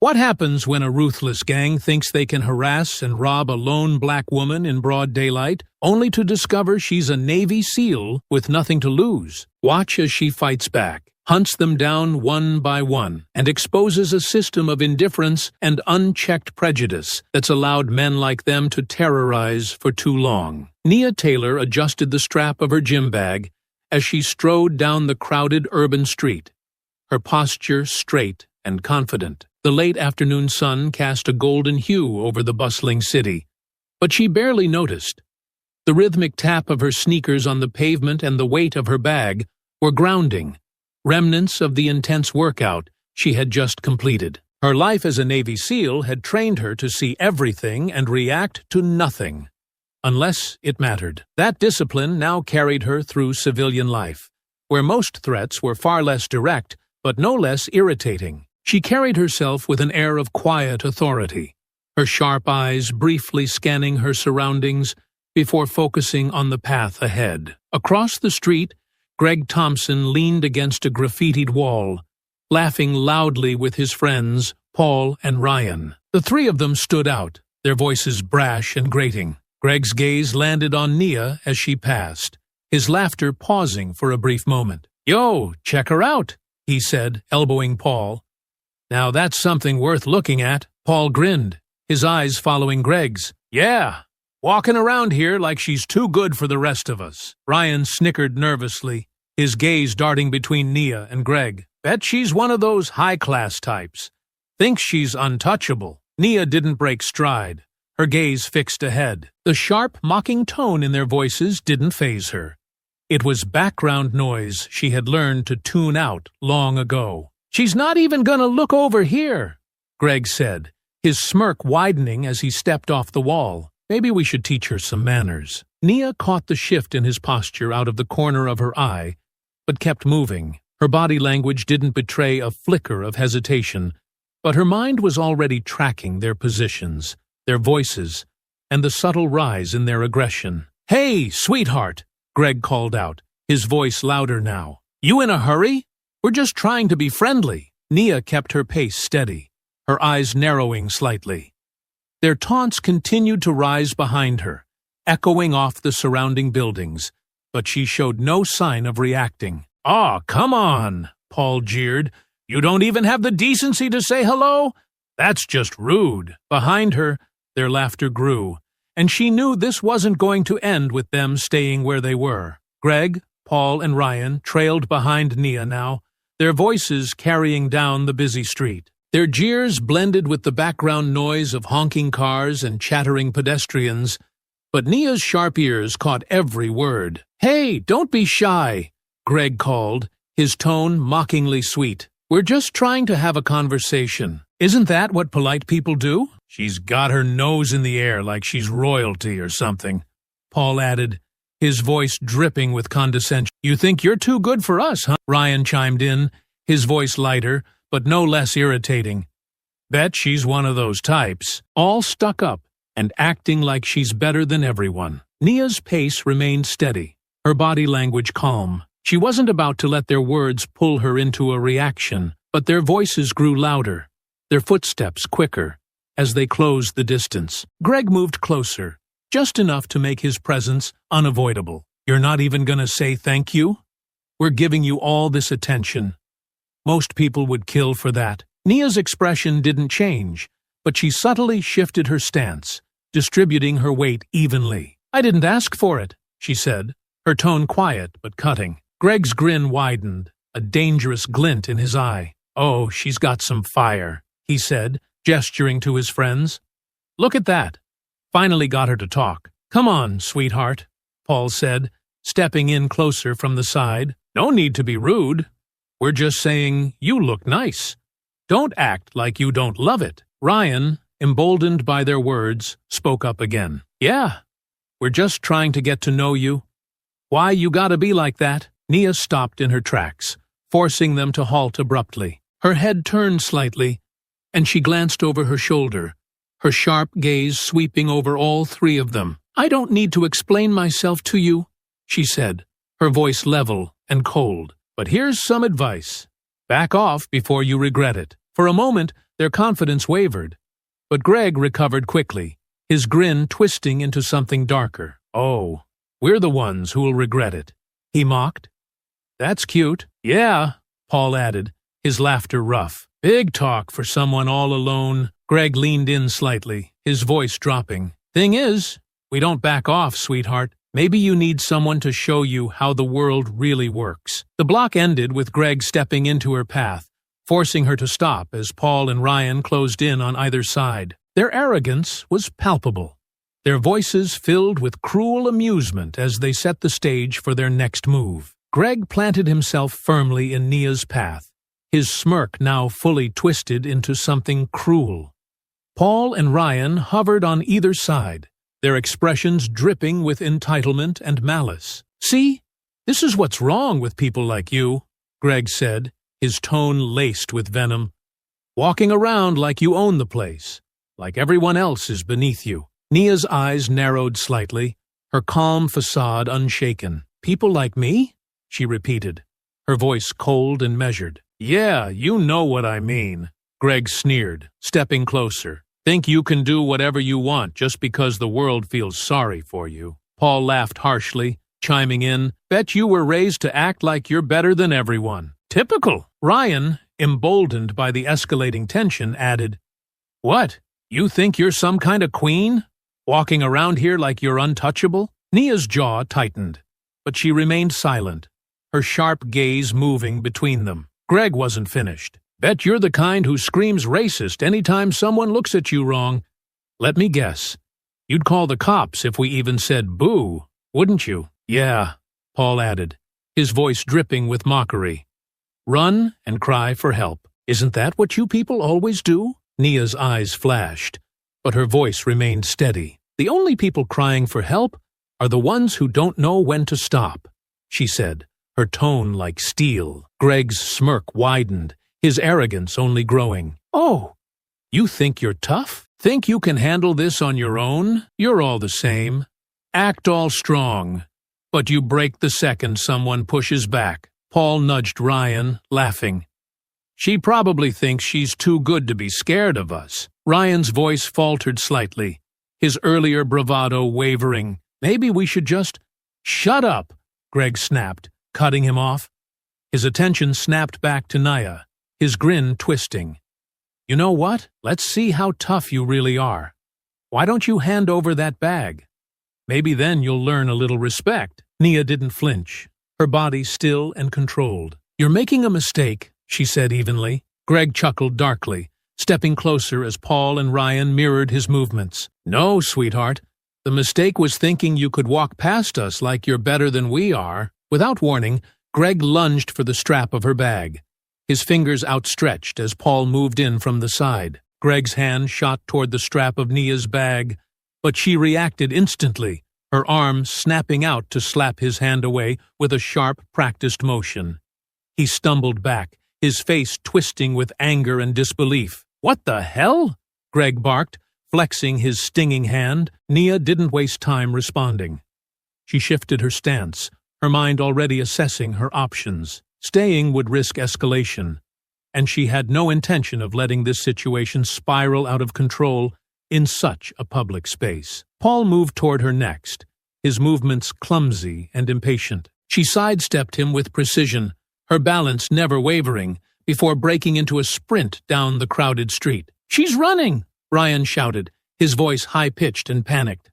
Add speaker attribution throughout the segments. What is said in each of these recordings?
Speaker 1: What happens when a ruthless gang thinks they can harass and rob a lone black woman in broad daylight, only to discover she's a Navy SEAL with nothing to lose? Watch as she fights back, hunts them down one by one, and exposes a system of indifference and unchecked prejudice that's allowed men like them to terrorize for too long. Nia Taylor adjusted the strap of her gym bag as she strode down the crowded urban street, her posture straight and confident. The late afternoon sun cast a golden hue over the bustling city, but she barely noticed. The rhythmic tap of her sneakers on the pavement and the weight of her bag were grounding, remnants of the intense workout she had just completed. Her life as a Navy SEAL had trained her to see everything and react to nothing, unless it mattered. That discipline now carried her through civilian life, where most threats were far less direct but no less irritating. She carried herself with an air of quiet authority, her sharp eyes briefly scanning her surroundings before focusing on the path ahead. Across the street, Greg Thompson leaned against a graffitied wall, laughing loudly with his friends, Paul and Ryan. The three of them stood out, their voices brash and grating. Greg's gaze landed on Nia as she passed, his laughter pausing for a brief moment. "Yo, check her out," he said, elbowing Paul. "Now that's something worth looking at." Paul grinned, his eyes following Greg's. "Yeah, walking around here like she's too good for the rest of us." Ryan snickered nervously, his gaze darting between Nia and Greg. "Bet she's one of those high-class types. Thinks she's untouchable." Nia didn't break stride, her gaze fixed ahead. The sharp, mocking tone in their voices didn't faze her. It was background noise she had learned to tune out long ago. "She's not even gonna look over here," Greg said, his smirk widening as he stepped off the wall. "Maybe we should teach her some manners." Nia caught the shift in his posture out of the corner of her eye, but kept moving. Her body language didn't betray a flicker of hesitation, but her mind was already tracking their positions, their voices, and the subtle rise in their aggression. "Hey, sweetheart," Greg called out, his voice louder now. "You in a hurry? We're just trying to be friendly." Nia kept her pace steady, her eyes narrowing slightly. Their taunts continued to rise behind her, echoing off the surrounding buildings, but she showed no sign of reacting. "Aw, come on," Paul jeered. "You don't even have the decency to say hello? That's just rude." Behind her, their laughter grew, and she knew this wasn't going to end with them staying where they were. Greg, Paul, and Ryan trailed behind Nia now, their voices carrying down the busy street. Their jeers blended with the background noise of honking cars and chattering pedestrians, but Nia's sharp ears caught every word. "Hey, don't be shy," Greg called, his tone mockingly sweet. "We're just trying to have a conversation. Isn't that what polite people do?" "She's got her nose in the air like she's royalty or something," Paul added, his voice dripping with condescension. "You think you're too good for us, huh?" Ryan chimed in, his voice lighter, but no less irritating. "Bet she's one of those types, all stuck up and acting like she's better than everyone." Nia's pace remained steady, her body language calm. She wasn't about to let their words pull her into a reaction, but their voices grew louder, their footsteps quicker, as they closed the distance. Greg moved closer, just enough to make his presence unavoidable. "You're not even gonna say thank you? We're giving you all this attention. Most people would kill for that." Nia's expression didn't change, but she subtly shifted her stance, distributing her weight evenly. "I didn't ask for it," she said, her tone quiet but cutting. Greg's grin widened, a dangerous glint in his eye. "Oh, she's got some fire," he said, gesturing to his friends. "Look at that. Finally got her to talk." "Come on, sweetheart," Paul said, stepping in closer from the side. "No need to be rude. We're just saying you look nice. Don't act like you don't love it." Ryan, emboldened by their words, spoke up again. "Yeah, we're just trying to get to know you. Why you gotta be like that?" Nia stopped in her tracks, forcing them to halt abruptly. Her head turned slightly, and she glanced over her shoulder, her sharp gaze sweeping over all three of them. "I don't need to explain myself to you," she said, her voice level and cold. "But here's some advice. Back off before you regret it." For a moment, Their confidence wavered. But Greg recovered quickly, his grin twisting into something darker. "Oh, we're the ones who'll regret it," he mocked. "That's cute." "Yeah," Paul added, his laughter rough. "Big talk for someone all alone." Greg leaned in slightly, his voice dropping. "Thing is, we don't back off, sweetheart. Maybe you need someone to show you how the world really works." The block ended with Greg stepping into her path, forcing her to stop as Paul and Ryan closed in on either side. Their arrogance was palpable, their voices filled with cruel amusement as they set the stage for their next move. Greg planted himself firmly in Nia's path, his smirk now fully twisted into something cruel. Paul and Ryan hovered on either side, their expressions dripping with entitlement and malice. "See, this is what's wrong with people like you," Greg said, his tone laced with venom. "Walking around like you own the place, like everyone else is beneath you." Nia's eyes narrowed slightly, her calm facade unshaken. "People like me?" she repeated, her voice cold and measured. "Yeah, you know what I mean," Greg sneered, stepping closer. "Think you can do whatever you want just because the world feels sorry for you." Paul laughed harshly, chiming in, "Bet you were raised to act like you're better than everyone." "Typical." Ryan, emboldened by the escalating tension, added, "What, you think you're some kind of queen? Walking around here like you're untouchable?" Nia's jaw tightened, but she remained silent, her sharp gaze moving between them. Greg wasn't finished. "Bet you're the kind who screams racist anytime someone looks at you wrong. Let me guess. You'd call the cops if we even said boo, wouldn't you?" "Yeah," Paul added, his voice dripping with mockery. "Run and cry for help. Isn't that what you people always do?" Nia's eyes flashed, but her voice remained steady. "The only people crying for help are the ones who don't know when to stop," she said, her tone like steel. Greg's smirk widened, his arrogance only growing. "Oh, you think you're tough? Think you can handle this on your own? You're all the same. Act all strong, but you break the second someone pushes back." Paul nudged Ryan, laughing. "She probably thinks she's too good to be scared of us." Ryan's voice faltered slightly, his earlier bravado wavering. "Maybe we should just—" "Shut up," Greg snapped, cutting him off. His attention snapped back to Nia, his grin twisting. "You know what? Let's see how tough you really are. Why don't you hand over that bag? Maybe then you'll learn a little respect." Nia didn't flinch, her body still and controlled. "You're making a mistake," she said evenly. Greg chuckled darkly, stepping closer as Paul and Ryan mirrored his movements. "No, sweetheart. The mistake was thinking you could walk past us like you're better than we are." Without warning, Greg lunged for the strap of her bag, his fingers outstretched as Paul moved in from the side. Greg's hand shot toward the strap of Nia's bag, but she reacted instantly, her arm snapping out to slap his hand away with a sharp, practiced motion. He stumbled back, his face twisting with anger and disbelief. "What the hell?" Greg barked, flexing his stinging hand. Nia didn't waste time responding. She shifted her stance, her mind already assessing her options. Staying would risk escalation, and she had no intention of letting this situation spiral out of control in such a public space. Paul moved toward her next, his movements clumsy and impatient. She sidestepped him with precision, her balance never wavering, before breaking into a sprint down the crowded street. "She's running!" Ryan shouted, his voice high-pitched and panicked.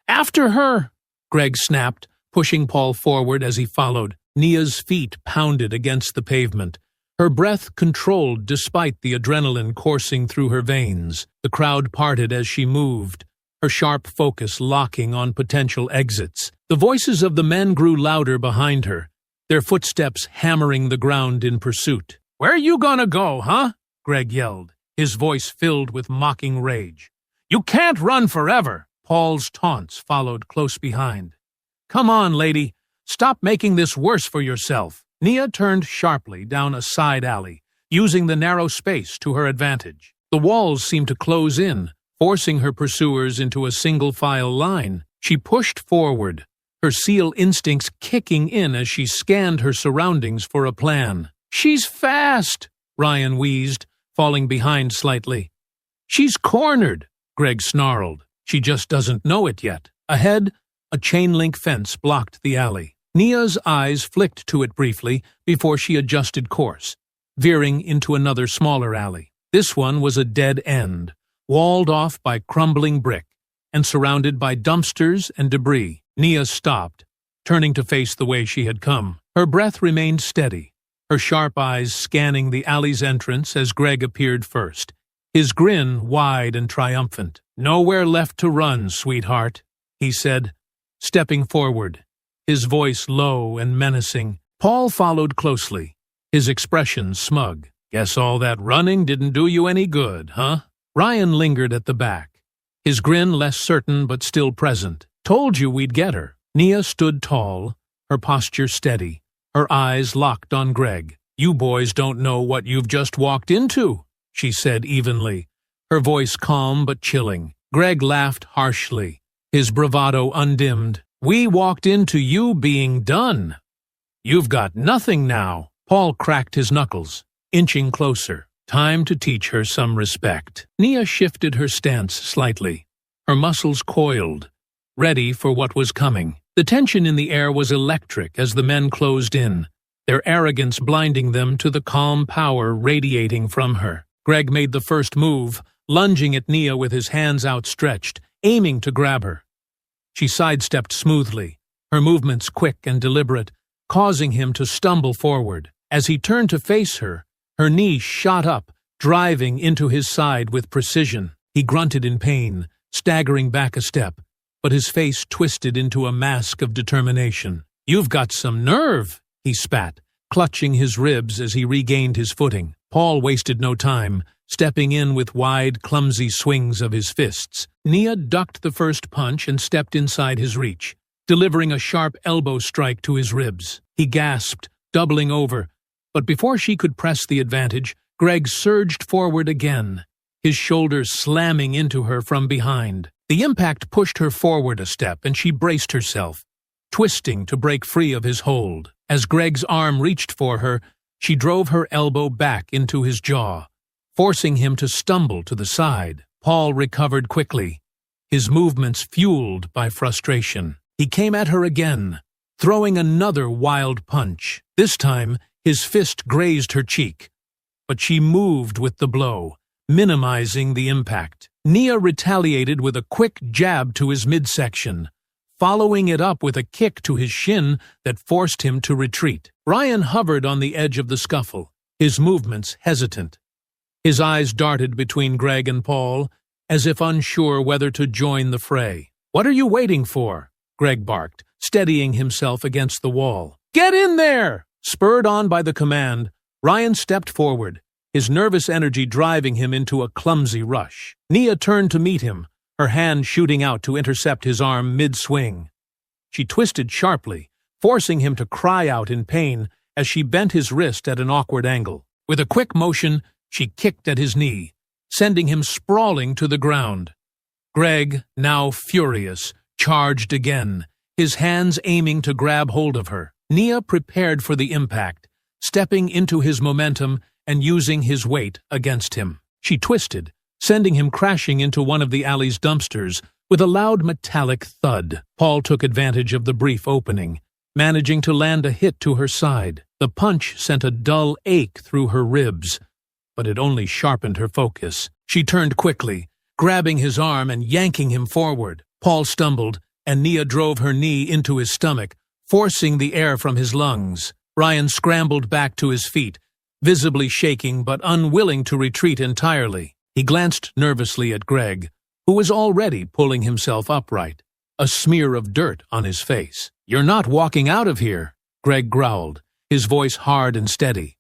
Speaker 1: "After her!" Greg snapped, pushing Paul forward as he followed. Nia's feet pounded against the pavement, her breath controlled despite the adrenaline coursing through her veins. The crowd parted as she moved, her sharp focus locking on potential exits. The voices of the men grew louder behind her, their footsteps hammering the ground in pursuit. "Where are you gonna go, huh?" Greg yelled, his voice filled with mocking rage. "You can't run forever!" Paul's taunts followed close behind. "Come on, lady. Stop making this worse for yourself." Nia turned sharply down a side alley, using the narrow space to her advantage. The walls seemed to close in, forcing her pursuers into a single-file line. She pushed forward, her seal instincts kicking in as she scanned her surroundings for a plan. "She's fast!" Ryan wheezed, falling behind slightly. "She's cornered," Greg snarled. "She just doesn't know it yet." Ahead, a chain-link fence blocked the alley. Nia's eyes flicked to it briefly before she adjusted course, veering into another smaller alley. This one was a dead end, walled off by crumbling brick, and surrounded by dumpsters and debris. Nia stopped, turning to face the way she had come. Her breath remained steady, her sharp eyes scanning the alley's entrance as Greg appeared first, his grin wide and triumphant. "Nowhere left to run, sweetheart," he said, stepping forward, his voice low and menacing. Paul followed closely, his expression smug. "Guess all that running didn't do you any good, huh?" Ryan lingered at the back, his grin less certain but still present. "Told you we'd get her." Nia stood tall, her posture steady, her eyes locked on Greg. "You boys don't know what you've just walked into," she said evenly, her voice calm but chilling. Greg laughed harshly, his bravado undimmed. "We walked into you being done. You've got nothing now." Paul cracked his knuckles, inching closer. Time to teach her some respect. Nia shifted her stance slightly, her muscles coiled, ready for what was coming. The tension in the air was electric as the men closed in, their arrogance blinding them to the calm power radiating from her. Greg made the first move, lunging at Nia with his hands outstretched, aiming to grab her. She sidestepped smoothly, her movements quick and deliberate, causing him to stumble forward. As he turned to face her, her knee shot up, driving into his side with precision. He grunted in pain, staggering back a step, but his face twisted into a mask of determination. "You've got some nerve," he spat, clutching his ribs as he regained his footing. Paul wasted no time, stepping in with wide, clumsy swings of his fists. Nia ducked the first punch and stepped inside his reach, delivering a sharp elbow strike to his ribs. He gasped, doubling over, but before she could press the advantage, Greg surged forward again, his shoulders slamming into her from behind. The impact pushed her forward a step, and she braced herself, twisting to break free of his hold. As Greg's arm reached for her, she drove her elbow back into his jaw, forcing him to stumble to the side. Paul recovered quickly, his movements fueled by frustration. He came at her again, throwing another wild punch. This time, his fist grazed her cheek, but she moved with the blow, minimizing the impact. Nia retaliated with a quick jab to his midsection, following it up with a kick to his shin that forced him to retreat. Ryan hovered on the edge of the scuffle, his movements hesitant. His eyes darted between Greg and Paul, as if unsure whether to join the fray. "What are you waiting for?" Greg barked, steadying himself against the wall. "Get in there!" Spurred on by the command, Ryan stepped forward, his nervous energy driving him into a clumsy rush. Nia turned to meet him, her hand shooting out to intercept his arm mid-swing. She twisted sharply, forcing him to cry out in pain as she bent his wrist at an awkward angle. With a quick motion, she kicked at his knee, sending him sprawling to the ground. Greg, now furious, charged again, his hands aiming to grab hold of her. Nia prepared for the impact, stepping into his momentum and using his weight against him. She twisted, sending him crashing into one of the alley's dumpsters with a loud metallic thud. Paul took advantage of the brief opening, managing to land a hit to her side. The punch sent a dull ache through her ribs, but it only sharpened her focus. She turned quickly, grabbing his arm and yanking him forward. Paul stumbled, and Nia drove her knee into his stomach, forcing the air from his lungs. Ryan scrambled back to his feet, visibly shaking but unwilling to retreat entirely. He glanced nervously at Greg, who was already pulling himself upright, a smear of dirt on his face. "You're not walking out of here," Greg growled, his voice hard and steady.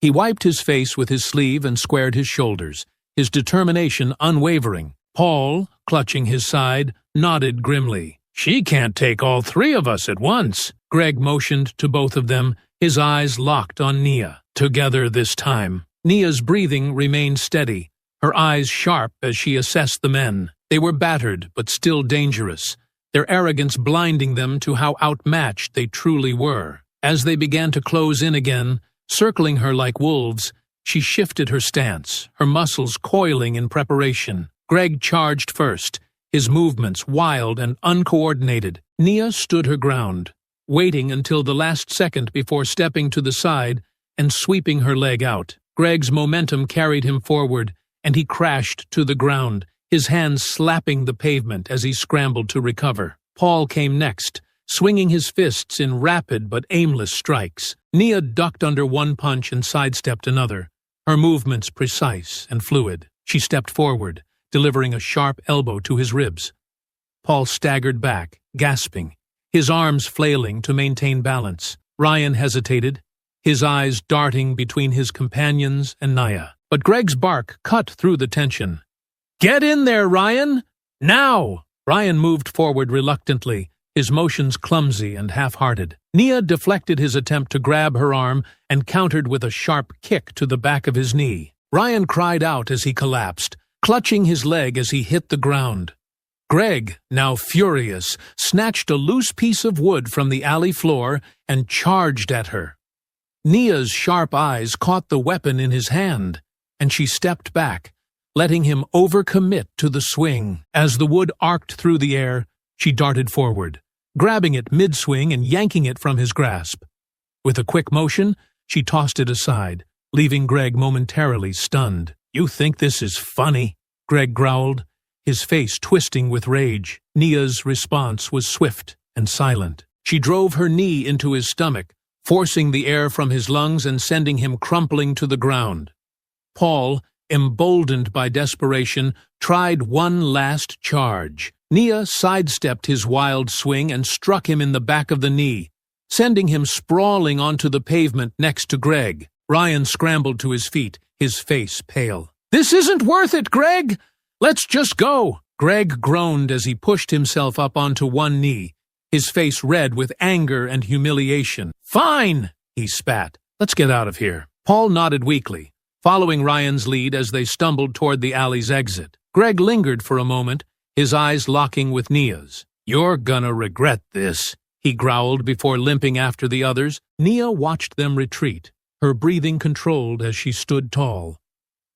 Speaker 1: He wiped his face with his sleeve and squared his shoulders, his determination unwavering. Paul, clutching his side, nodded grimly. "She can't take all three of us at once." Greg motioned to both of them, his eyes locked on Nia. Together this time. Nia's breathing remained steady, her eyes sharp as she assessed the men. They were battered but still dangerous, their arrogance blinding them to how outmatched they truly were. As they began to close in again, circling her like wolves, She shifted her stance, her muscles coiling in preparation. Greg charged first, his movements wild and uncoordinated. Nia stood her ground, waiting until the last second before stepping to the side and sweeping her leg out. Greg's momentum carried him forward, and he crashed to the ground, his hands slapping the pavement as he scrambled to recover. Paul came next, swinging his fists in rapid but aimless strikes. Nia ducked under one punch and sidestepped another, her movements precise and fluid. She stepped forward, delivering a sharp elbow to his ribs. Paul staggered back, gasping, his arms flailing to maintain balance. Ryan hesitated, his eyes darting between his companions and Nia. But Greg's bark cut through the tension. "Get in there, Ryan! Now!" Ryan moved forward reluctantly, his motions clumsy and half-hearted. Nia deflected his attempt to grab her arm and countered with a sharp kick to the back of his knee. Ryan cried out as he collapsed, clutching his leg as he hit the ground. Greg, now furious, snatched a loose piece of wood from the alley floor and charged at her. Nia's sharp eyes caught the weapon in his hand, and she stepped back, letting him overcommit to the swing. As the wood arced through the air, she darted forward, grabbing it mid-swing and yanking it from his grasp. With a quick motion, she tossed it aside, leaving Greg momentarily stunned. "You think this is funny?" Greg growled, his face twisting with rage. Nia's response was swift and silent. She drove her knee into his stomach, forcing the air from his lungs and sending him crumpling to the ground. Paul, emboldened by desperation, tried one last charge. Nia sidestepped his wild swing and struck him in the back of the knee, sending him sprawling onto the pavement next to Greg. Ryan scrambled to his feet, his face pale. "This isn't worth it, Greg! Let's just go!" Greg groaned as he pushed himself up onto one knee, his face red with anger and humiliation. "Fine!" he spat. "Let's get out of here." Paul nodded weakly, following Ryan's lead as they stumbled toward the alley's exit. Greg lingered for a moment, his eyes locking with Nia's. "You're gonna regret this," he growled before limping after the others. Nia watched them retreat, her breathing controlled as she stood tall.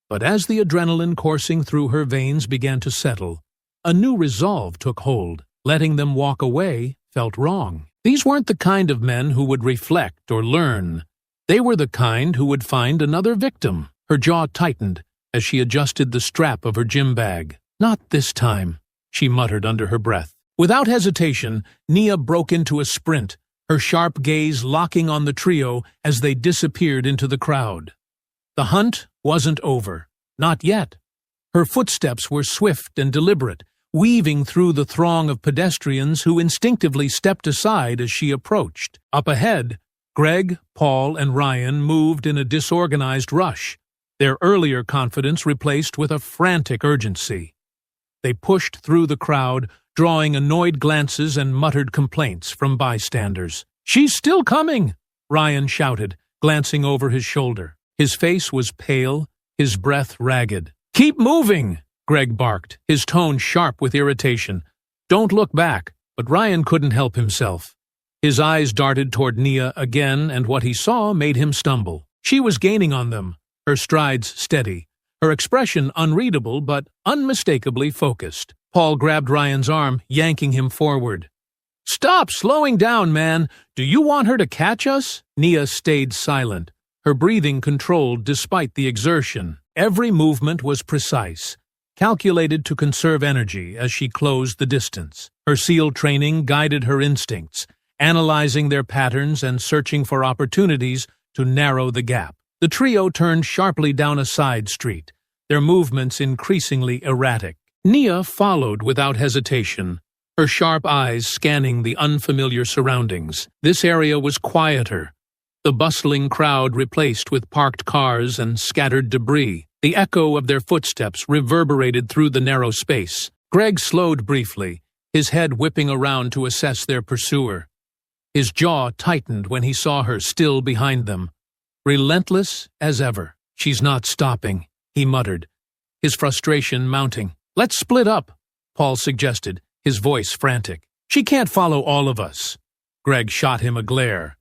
Speaker 1: But as the adrenaline coursing through her veins began to settle, a new resolve took hold. Letting them walk away felt wrong. These weren't the kind of men who would reflect or learn. They were the kind who would find another victim. Her jaw tightened as she adjusted the strap of her gym bag. "Not this time," she muttered under her breath. Without hesitation, Nia broke into a sprint, her sharp gaze locking on the trio as they disappeared into the crowd. The hunt wasn't over. Not yet. Her footsteps were swift and deliberate, weaving through the throng of pedestrians who instinctively stepped aside as she approached. Up ahead, Greg, Paul, and Ryan moved in a disorganized rush, their earlier confidence replaced with a frantic urgency. They pushed through the crowd, drawing annoyed glances and muttered complaints from bystanders. "She's still coming!" Ryan shouted, glancing over his shoulder. His face was pale, his breath ragged. "Keep moving!" Greg barked, his tone sharp with irritation. "Don't look back." But Ryan couldn't help himself. His eyes darted toward Nia again, and what he saw made him stumble. She was gaining on them, her strides steady, her expression unreadable but unmistakably focused. Paul grabbed Ryan's arm, yanking him forward. "Stop slowing down, man! Do you want her to catch us?" Nia stayed silent, her breathing controlled despite the exertion. Every movement was precise, calculated to conserve energy as she closed the distance. Her SEAL training guided her instincts, analyzing their patterns and searching for opportunities to narrow the gap. The trio turned sharply down a side street, their movements increasingly erratic. Nia followed without hesitation, her sharp eyes scanning the unfamiliar surroundings. This area was quieter, the bustling crowd replaced with parked cars and scattered debris. The echo of their footsteps reverberated through the narrow space. Greg slowed briefly, his head whipping around to assess their pursuer. His jaw tightened when he saw her still behind them, relentless as ever. "She's not stopping," he muttered, his frustration mounting. "Let's split up," Paul suggested, his voice frantic. "She can't follow all of us." Greg shot him a glare.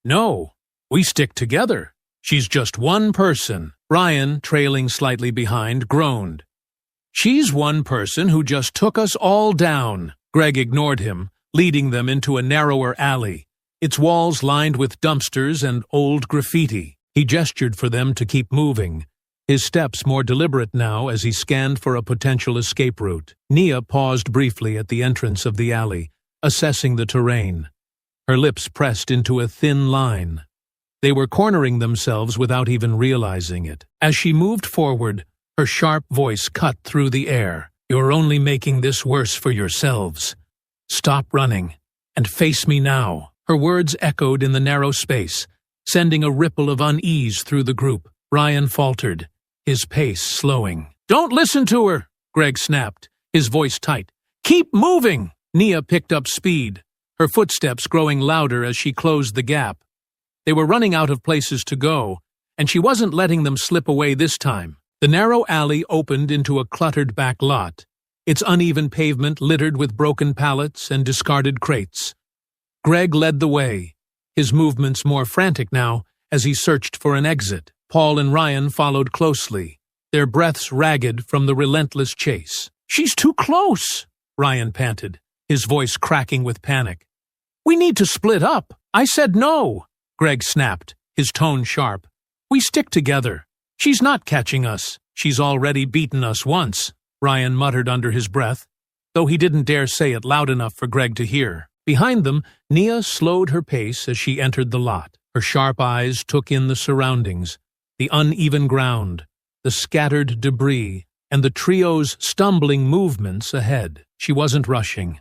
Speaker 1: "No, we stick together. She's just one person." Ryan, trailing slightly behind, groaned. "She's one person who just took us all down." Greg ignored him, leading them into a narrower alley, its walls lined with dumpsters and old graffiti. He gestured for them to keep moving, his steps more deliberate now as he scanned for a potential escape route. Nia paused briefly at the entrance of the alley, assessing the terrain. Her lips pressed into a thin line. They were cornering themselves without even realizing it. As she moved forward, her sharp voice cut through the air. "You're only making this worse for yourselves. Stop running, and face me now." Her words echoed in the narrow space, sending a ripple of unease through the group. Ryan faltered, his pace slowing. "Don't listen to her," Greg snapped, his voice tight. "Keep moving!" Nia picked up speed, her footsteps growing louder as she closed the gap. They were running out of places to go, and she wasn't letting them slip away this time. The narrow alley opened into a cluttered back lot, its uneven pavement littered with broken pallets and discarded crates. Greg led the way, his movements more frantic now as he searched for an exit. Paul and Ryan followed closely, their breaths ragged from the relentless chase. "She's too close," Ryan panted, his voice cracking with panic. "We need to split up." "I said no," Greg snapped, his tone sharp. "We stick together. She's not catching us. She's already beaten us once," Ryan muttered under his breath, though he didn't dare say it loud enough for Greg to hear. Behind them, Nia slowed her pace as she entered the lot. Her sharp eyes took in the surroundings, the uneven ground, the scattered debris, and the trio's stumbling movements ahead. She wasn't rushing.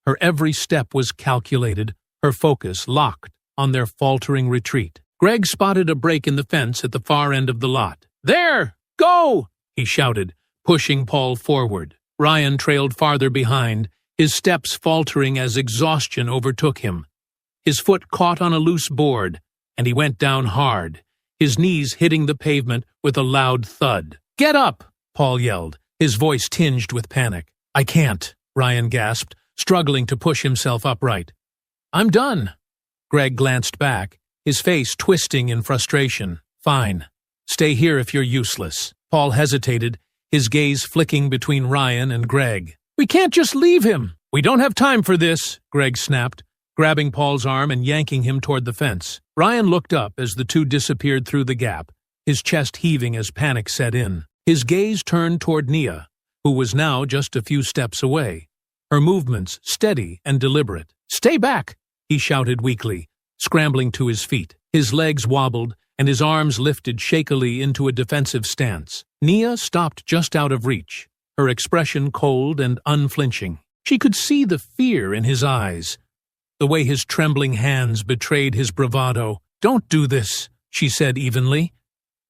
Speaker 1: Her every step was calculated, her focus locked on their faltering retreat. Greg spotted a break in the fence at the far end of the lot. "There! Go!" he shouted, pushing Paul forward. Ryan trailed farther behind, his steps faltering as exhaustion overtook him. His foot caught on a loose board, and he went down hard, his knees hitting the pavement with a loud thud. "Get up!" Paul yelled, his voice tinged with panic. "I can't," Ryan gasped, struggling to push himself upright. "I'm done." Greg glanced back, his face twisting in frustration. "Fine. Stay here if you're useless." Paul hesitated, his gaze flicking between Ryan and Greg. "We can't just leave him." "We don't have time for this," Greg snapped, grabbing Paul's arm and yanking him toward the fence. Ryan looked up as the two disappeared through the gap, his chest heaving as panic set in. His gaze turned toward Nia, who was now just a few steps away, her movements steady and deliberate. "Stay back!" he shouted weakly, scrambling to his feet. His legs wobbled, and his arms lifted shakily into a defensive stance. Nia stopped just out of reach, her expression cold and unflinching. She could see the fear in his eyes, the way his trembling hands betrayed his bravado. "Don't do this," she said evenly.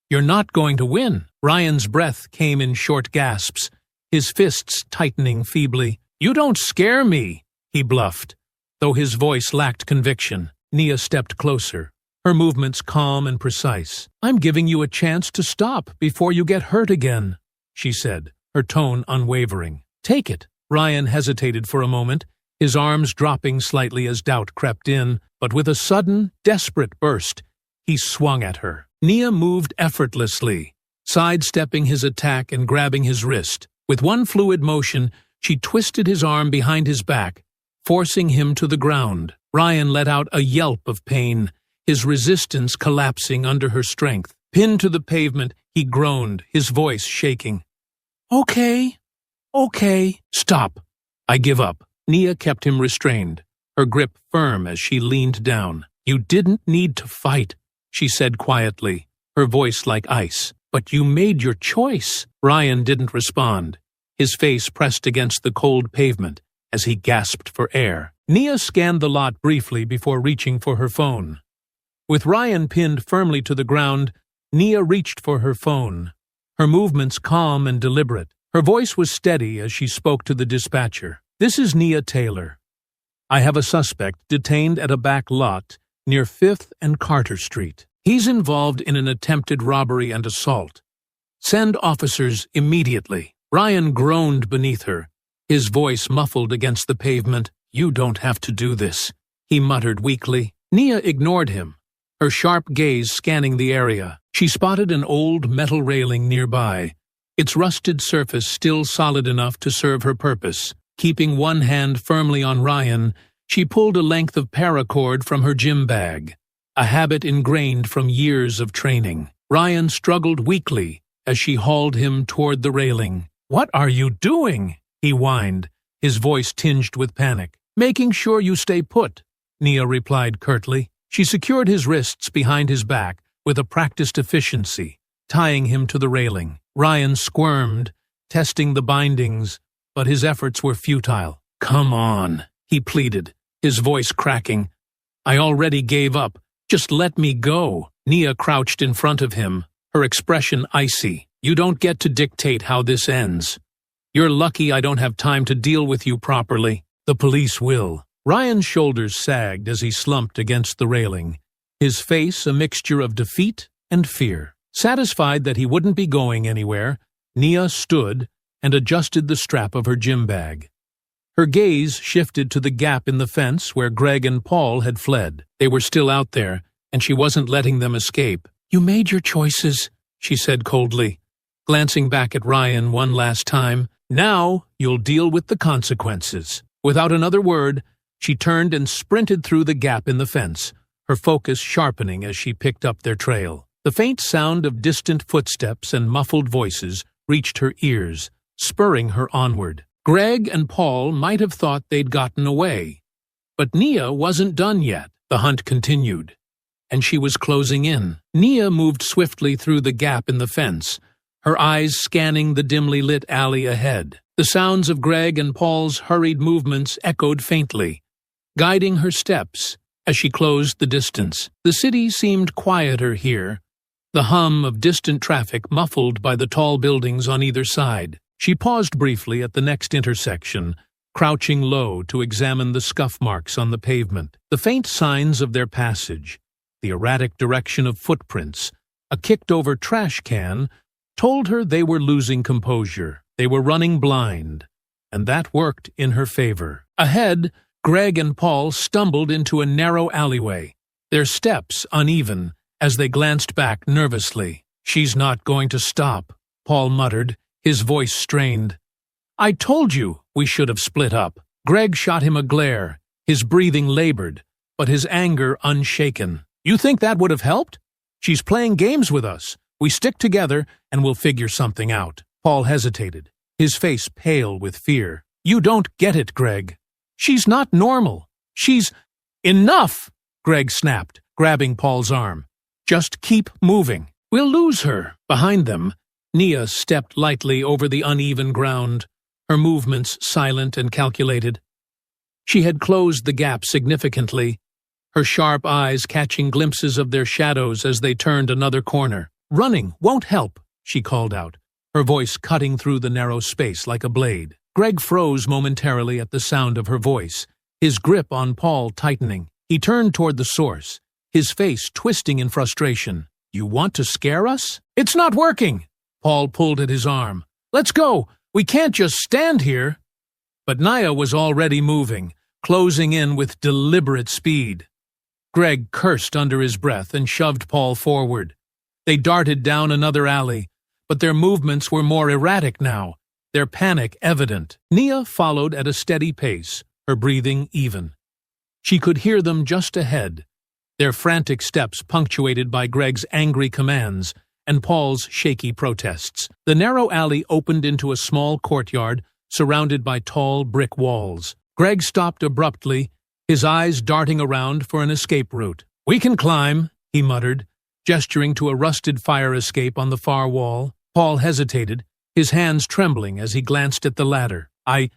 Speaker 1: "You're not going to win." Ryan's breath came in short gasps, his fists tightening feebly. "You don't scare me," he bluffed, though his voice lacked conviction. Nia stepped closer, her movements calm and precise. "I'm giving you a chance to stop before you get hurt again," she said, her tone unwavering. "Take it." Ryan hesitated for a moment, his arms dropping slightly as doubt crept in, but with a sudden, desperate burst, he swung at her. Nia moved effortlessly, sidestepping his attack and grabbing his wrist. With one fluid motion, she twisted his arm behind his back, forcing him to the ground. Ryan let out a yelp of pain, his resistance collapsing under her strength. Pinned to the pavement, he groaned, his voice shaking. Okay. Stop. I give up." Nia kept him restrained, her grip firm as she leaned down. "You didn't need to fight," she said quietly, her voice like ice. "But you made your choice." Ryan didn't respond, his face pressed against the cold pavement as he gasped for air. Nia scanned the lot briefly before reaching for her phone. With Ryan pinned firmly to the ground, Nia reached for her phone, her movements calm and deliberate. Her voice was steady as she spoke to the dispatcher. "This is Nia Taylor. I have a suspect detained at a back lot near 5th and Carter Street. He's involved in an attempted robbery and assault. Send officers immediately." Ryan groaned beneath her, his voice muffled against the pavement. "You don't have to do this," he muttered weakly. Nia ignored him, her sharp gaze scanning the area. She spotted an old metal railing nearby, its rusted surface still solid enough to serve her purpose. Keeping one hand firmly on Ryan, she pulled a length of paracord from her gym bag, a habit ingrained from years of training. Ryan struggled weakly as she hauled him toward the railing. "What are you doing?" he whined, his voice tinged with panic. "Making sure you stay put," Nia replied curtly. She secured his wrists behind his back with a practiced efficiency, tying him to the railing. Ryan squirmed, testing the bindings, but his efforts were futile. "Come on," he pleaded, his voice cracking. "I already gave up. Just let me go." Nia crouched in front of him, her expression icy. "You don't get to dictate how this ends. You're lucky I don't have time to deal with you properly. The police will." Ryan's shoulders sagged as he slumped against the railing, his face a mixture of defeat and fear. Satisfied that he wouldn't be going anywhere, Nia stood and adjusted the strap of her gym bag. Her gaze shifted to the gap in the fence where Greg and Paul had fled. They were still out there, and she wasn't letting them escape. "You made your choices," she said coldly, glancing back at Ryan one last time. "Now you'll deal with the consequences." Without another word, she turned and sprinted through the gap in the fence, her focus sharpening as she picked up their trail. The faint sound of distant footsteps and muffled voices reached her ears, spurring her onward. Greg and Paul might have thought they'd gotten away. But Nia wasn't done yet. The hunt continued, and she was closing in. Nia moved swiftly through the gap in the fence, her eyes scanning the dimly lit alley ahead. The sounds of Greg and Paul's hurried movements echoed faintly, guiding her steps as she closed the distance. The city seemed quieter here, the hum of distant traffic muffled by the tall buildings on either side. She paused briefly at the next intersection, crouching low to examine the scuff marks on the pavement, the faint signs of their passage, the erratic direction of footprints. A kicked-over trash can told her they were losing composure. They were running blind, and that worked in her favor. Ahead, Greg and Paul stumbled into a narrow alleyway, their steps uneven as they glanced back nervously. "She's not going to stop," Paul muttered, his voice strained. "I told you we should have split up." Greg shot him a glare, his breathing labored, but his anger unshaken. "You think that would have helped? She's playing games with us. We stick together and we'll figure something out." Paul hesitated, his face pale with fear. "You don't get it, Greg. She's not normal. She's—" "Enough!" Greg snapped, grabbing Paul's arm. "Just keep moving. We'll lose her." Behind them, Nia stepped lightly over the uneven ground, her movements silent and calculated. She had closed the gap significantly, her sharp eyes catching glimpses of their shadows as they turned another corner. "Running won't help," she called out, her voice cutting through the narrow space like a blade. Greg froze momentarily at the sound of her voice, his grip on Paul tightening. He turned toward the source, his face twisting in frustration. "You want to scare us? It's not working!" Paul pulled at his arm. "Let's go! We can't just stand here!" But Nia was already moving, closing in with deliberate speed. Greg cursed under his breath and shoved Paul forward. They darted down another alley, but their movements were more erratic now, their panic evident. Nia followed at a steady pace, her breathing even. She could hear them just ahead, their frantic steps punctuated by Greg's angry commands and Paul's shaky protests. The narrow alley opened into a small courtyard surrounded by tall brick walls. Greg stopped abruptly, his eyes darting around for an escape route. "We can climb," he muttered, gesturing to a rusted fire escape on the far wall. Paul hesitated, his hands trembling as he glanced at the ladder. I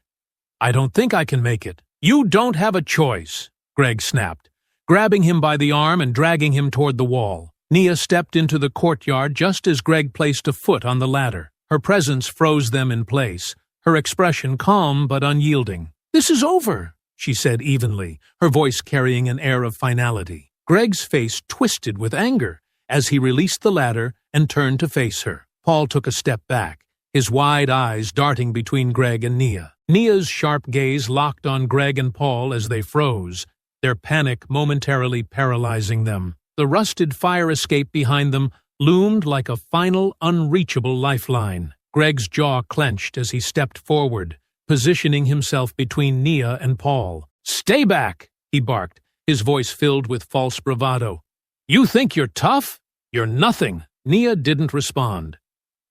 Speaker 1: don't think I can make it." "You don't have a choice," Greg snapped, grabbing him by the arm and dragging him toward the wall. Nia stepped into the courtyard just as Greg placed a foot on the ladder. Her presence froze them in place, her expression calm but unyielding. "This is over," she said evenly, her voice carrying an air of finality. Greg's face twisted with anger as he released the ladder and turned to face her. Paul took a step back, his wide eyes darting between Greg and Nia. Nia's sharp gaze locked on Greg and Paul as they froze, their panic momentarily paralyzing them. The rusted fire escape behind them loomed like a final, unreachable lifeline. Greg's jaw clenched as he stepped forward, positioning himself between Nia and Paul. "Stay back!" he barked, his voice filled with false bravado. "You think you're tough? You're nothing." Nia didn't respond.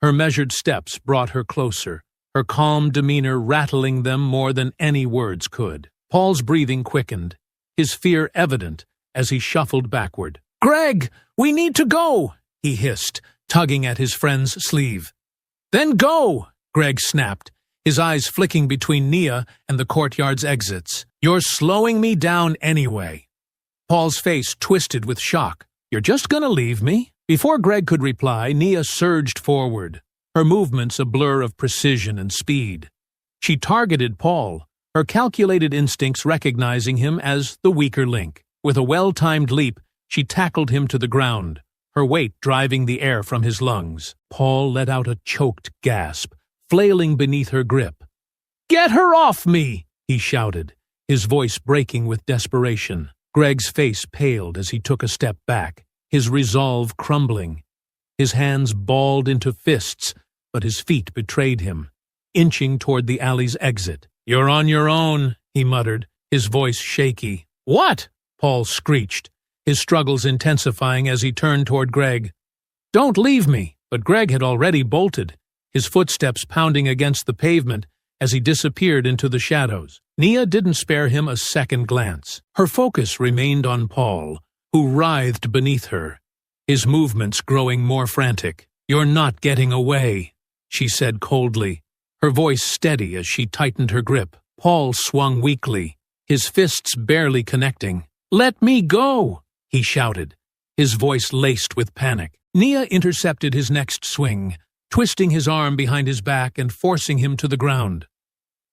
Speaker 1: Her measured steps brought her closer, her calm demeanor rattling them more than any words could. Paul's breathing quickened, his fear evident as he shuffled backward. "Greg, we need to go!" he hissed, tugging at his friend's sleeve. "Then go!" Greg snapped, his eyes flicking between Nia and the courtyard's exits. "You're slowing me down anyway." Paul's face twisted with shock. "You're just gonna leave me?" Before Greg could reply, Nia surged forward, her movements a blur of precision and speed. She targeted Paul, her calculated instincts recognizing him as the weaker link. With a well-timed leap, she tackled him to the ground, her weight driving the air from his lungs. Paul let out a choked gasp, flailing beneath her grip. "Get her off me!" he shouted, his voice breaking with desperation. Greg's face paled as he took a step back, his resolve crumbling. His hands balled into fists, but his feet betrayed him, inching toward the alley's exit. "You're on your own," he muttered, his voice shaky. "What?" Paul screeched, his struggles intensifying as he turned toward Greg. "Don't leave me!" But Greg had already bolted, his footsteps pounding against the pavement as he disappeared into the shadows. Nia didn't spare him a second glance. Her focus remained on Paul, who writhed beneath her, his movements growing more frantic. "You're not getting away," she said coldly, her voice steady as she tightened her grip. Paul swung weakly, his fists barely connecting. "Let me go!" he shouted, his voice laced with panic. Nia intercepted his next swing, twisting his arm behind his back and forcing him to the ground.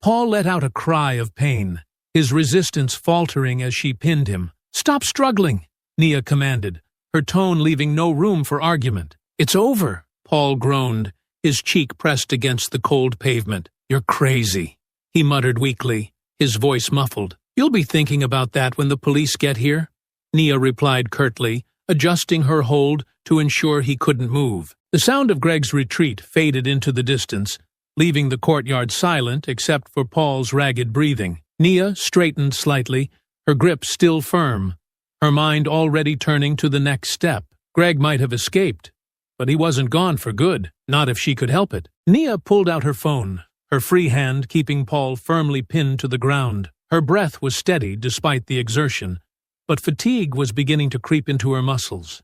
Speaker 1: Paul let out a cry of pain, his resistance faltering as she pinned him. "Stop struggling," Nia commanded, her tone leaving no room for argument. "It's over," Paul groaned, his cheek pressed against the cold pavement. "You're crazy," he muttered weakly, his voice muffled. "You'll be thinking about that when the police get here," Nia replied curtly, adjusting her hold to ensure he couldn't move. The sound of Greg's retreat faded into the distance, leaving the courtyard silent except for Paul's ragged breathing. Nia straightened slightly, her grip still firm, her mind already turning to the next step. Greg might have escaped, but he wasn't gone for good, not if she could help it. Nia pulled out her phone, her free hand keeping Paul firmly pinned to the ground. Her breath was steady despite the exertion, but fatigue was beginning to creep into her muscles.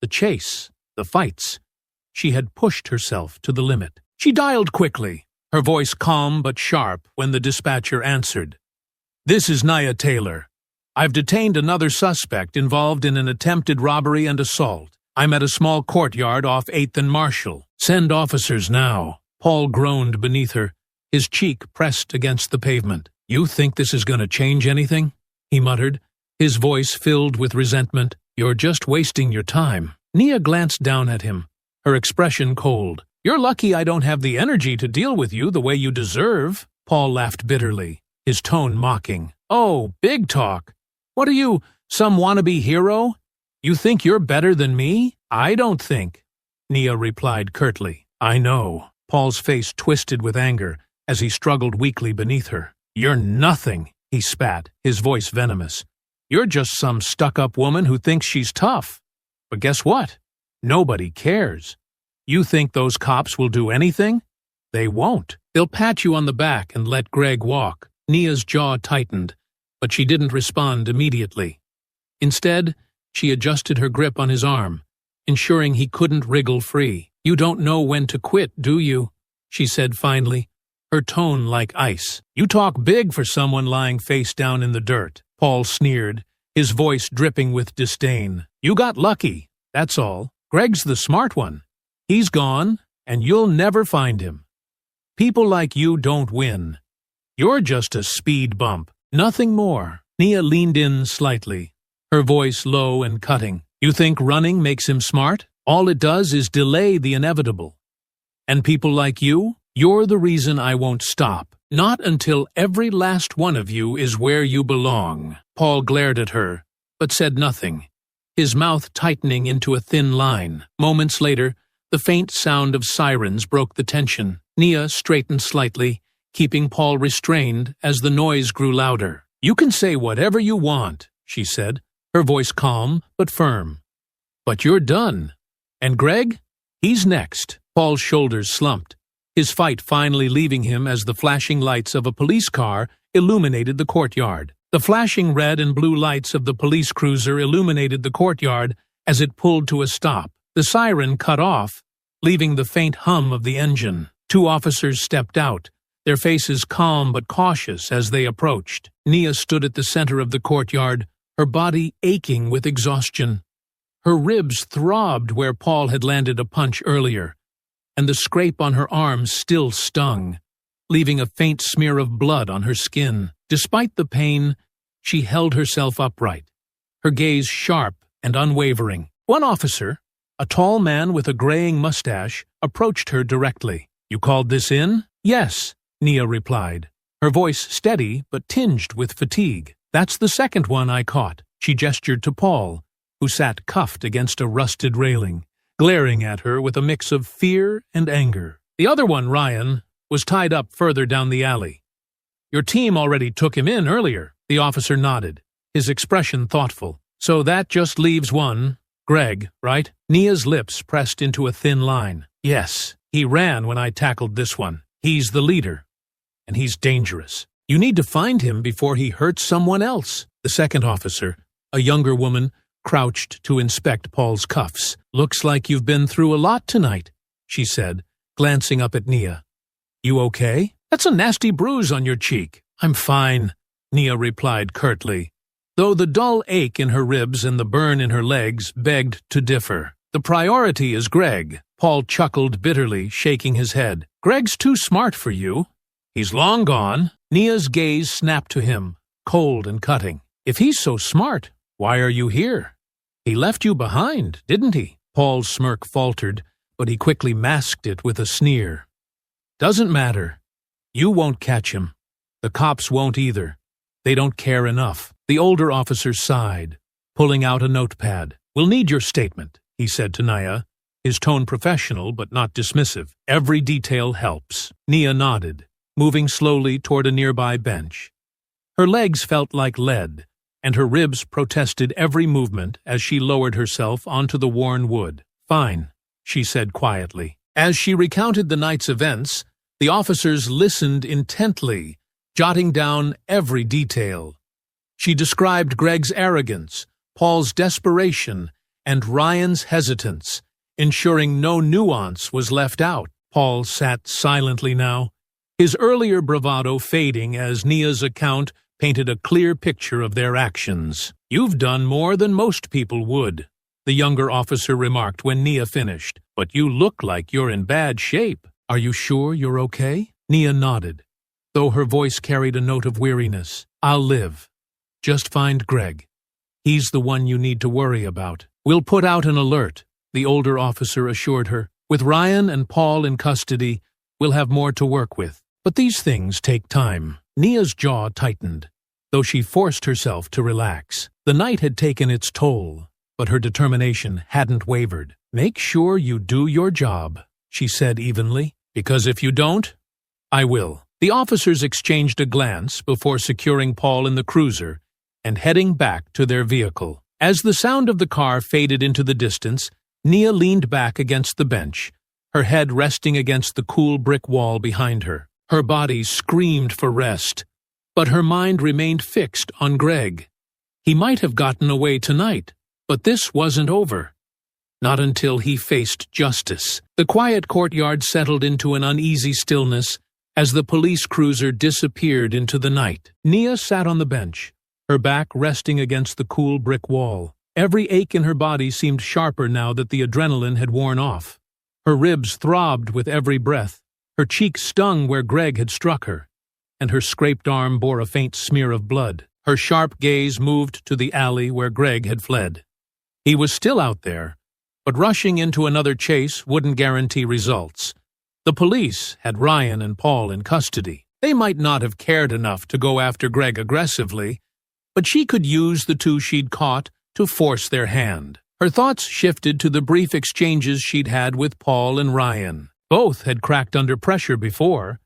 Speaker 1: The chase, the fights. She had pushed herself to the limit. She dialed quickly, her voice calm but sharp when the dispatcher answered. "This is Nia Taylor. I've detained another suspect involved in an attempted robbery and assault. I'm at a small courtyard off 8th and Marshall. Send officers now." Paul groaned beneath her, his cheek pressed against the pavement. "You think this is going to change anything?" he muttered, his voice filled with resentment. "You're just wasting your time." Nia glanced down at him, her expression cold. "You're lucky I don't have the energy to deal with you the way you deserve." Paul laughed bitterly, his tone mocking. "Oh, big talk. What are you, some wannabe hero? You think you're better than me? I don't think," Nia replied curtly. "I know." Paul's face twisted with anger as he struggled weakly beneath her. "You're nothing," he spat, his voice venomous. "You're just some stuck-up woman who thinks she's tough. But guess what? Nobody cares. You think those cops will do anything? They won't. They'll pat you on the back and let Greg walk." Nia's jaw tightened, but she didn't respond immediately. Instead, she adjusted her grip on his arm, ensuring he couldn't wriggle free. "You don't know when to quit, do you?" she said finally, her tone like ice. "You talk big for someone lying face down in the dirt," Paul sneered, his voice dripping with disdain. "You got lucky, that's all. Greg's the smart one. He's gone, and you'll never find him. People like you don't win. You're just a speed bump, nothing more." Nia leaned in slightly, her voice low and cutting. "You think running makes him smart? All it does is delay the inevitable. And people like you, you're the reason I won't stop. Not until every last one of you is where you belong." Paul glared at her, but said nothing, his mouth tightening into a thin line. Moments later, the faint sound of sirens broke the tension. Nia straightened slightly, keeping Paul restrained as the noise grew louder. "You can say whatever you want," she said, her voice calm but firm. "But you're done. And Greg? He's next." Paul's shoulders slumped, his fight finally leaving him as the flashing lights of a police car illuminated the courtyard. The flashing red and blue lights of the police cruiser illuminated the courtyard as it pulled to a stop. The siren cut off, leaving the faint hum of the engine. 2 officers stepped out, their faces calm but cautious as they approached. Nia stood at the center of the courtyard, her body aching with exhaustion. Her ribs throbbed where Paul had landed a punch earlier, and the scrape on her arm still stung, leaving a faint smear of blood on her skin. Despite the pain, she held herself upright, her gaze sharp and unwavering. One officer, a tall man with a graying mustache, approached her directly. "You called this in?" "Yes," Nia replied, her voice steady but tinged with fatigue. "That's the second one I caught." She gestured to Paul, who sat cuffed against a rusted railing, glaring at her with a mix of fear and anger. "The other one, Ryan, was tied up further down the alley. Your team already took him in earlier." The officer nodded, his expression thoughtful. "So that just leaves one. Greg, right?" Nia's lips pressed into a thin line. "Yes, he ran when I tackled this one. He's the leader, and he's dangerous. You need to find him before he hurts someone else." The second officer, a younger woman, crouched to inspect Paul's cuffs. "Looks like you've been through a lot tonight," she said, glancing up at Nia. "You okay? That's a nasty bruise on your cheek." "I'm fine," Nia replied curtly, though the dull ache in her ribs and the burn in her legs begged to differ. "The priority is Greg," Paul chuckled bitterly, shaking his head. "Greg's too smart for you. He's long gone." Nia's gaze snapped to him, cold and cutting. "If he's so smart, why are you here? He left you behind, didn't he?" Paul's smirk faltered, but he quickly masked it with a sneer. "Doesn't matter. You won't catch him. The cops won't either. They don't care enough." The older officer sighed, pulling out a notepad. "We'll need your statement," he said to Nia, his tone professional but not dismissive. "Every detail helps." Nia nodded, moving slowly toward a nearby bench. Her legs felt like lead, and her ribs protested every movement as she lowered herself onto the worn wood. "Fine," she said quietly. As she recounted the night's events, the officers listened intently, jotting down every detail. She described Greg's arrogance, Paul's desperation, and Ryan's hesitance, ensuring no nuance was left out. Paul sat silently now, his earlier bravado fading as Nia's account painted a clear picture of their actions. "You've done more than most people would," the younger officer remarked when Nia finished. "But you look like you're in bad shape. Are you sure you're okay?" Nia nodded, though her voice carried a note of weariness. "I'll live. Just find Greg. He's the one you need to worry about." "We'll put out an alert," the older officer assured her. "With Ryan and Paul in custody, we'll have more to work with. But these things take time." Nia's jaw tightened, though she forced herself to relax. The night had taken its toll, but her determination hadn't wavered. "Make sure you do your job," she said evenly, "because if you don't, I will." The officers exchanged a glance before securing Paul in the cruiser and heading back to their vehicle. As the sound of the car faded into the distance, Nia leaned back against the bench, her head resting against the cool brick wall behind her. Her body screamed for rest, but her mind remained fixed on Greg. He might have gotten away tonight, but this wasn't over. Not until he faced justice. The quiet courtyard settled into an uneasy stillness as the police cruiser disappeared into the night. Nia sat on the bench, her back resting against the cool brick wall. Every ache in her body seemed sharper now that the adrenaline had worn off. Her ribs throbbed with every breath, her cheek stung where Greg had struck her, and her scraped arm bore a faint smear of blood. Her sharp gaze moved to the alley where Greg had fled. He was still out there, but rushing into another chase wouldn't guarantee results. The police had Ryan and Paul in custody. They might not have cared enough to go after Greg aggressively, but she could use the two she'd caught to force their hand. Her thoughts shifted to the brief exchanges she'd had with Paul and Ryan. Both had cracked under pressure before,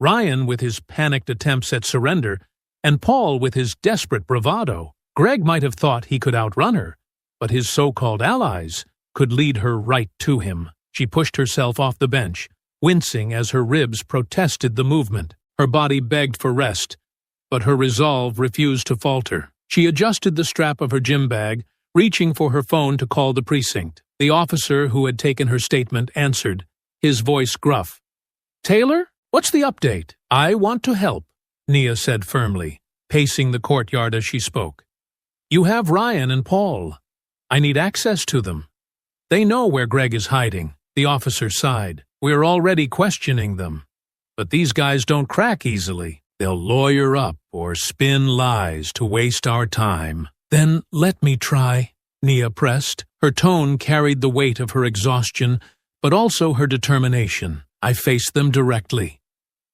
Speaker 1: Ryan with his panicked attempts at surrender, and Paul with his desperate bravado. Greg might have thought he could outrun her, but his so-called allies could lead her right to him. She pushed herself off the bench, wincing as her ribs protested the movement. Her body begged for rest, but her resolve refused to falter. She adjusted the strap of her gym bag, reaching for her phone to call the precinct. The officer who had taken her statement answered, his voice gruff. "Taylor, what's the update?" "I want to help," Nia said firmly, pacing the courtyard as she spoke. "You have Ryan and Paul. I need access to them. They know where Greg is hiding." The officer sighed. "We're already questioning them. But these guys don't crack easily. They'll lawyer up or spin lies to waste our time." "Then let me try," Nia pressed. Her tone carried the weight of her exhaustion, but also her determination. "I face them directly.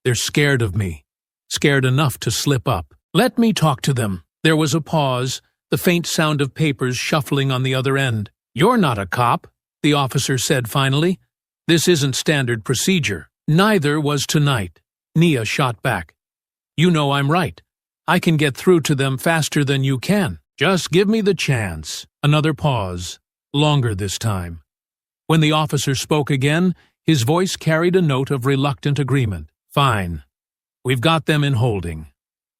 Speaker 1: They're scared of me, scared enough to slip up. Let me talk to them." There was a pause, the faint sound of papers shuffling on the other end. "You're not a cop," the officer said finally. "This isn't standard procedure." "Neither was tonight," Nia shot back. "You know I'm right. I can get through to them faster than you can. Just give me the chance." Another pause, longer this time. When the officer spoke again, his voice carried a note of reluctant agreement. "Fine. We've got them in holding.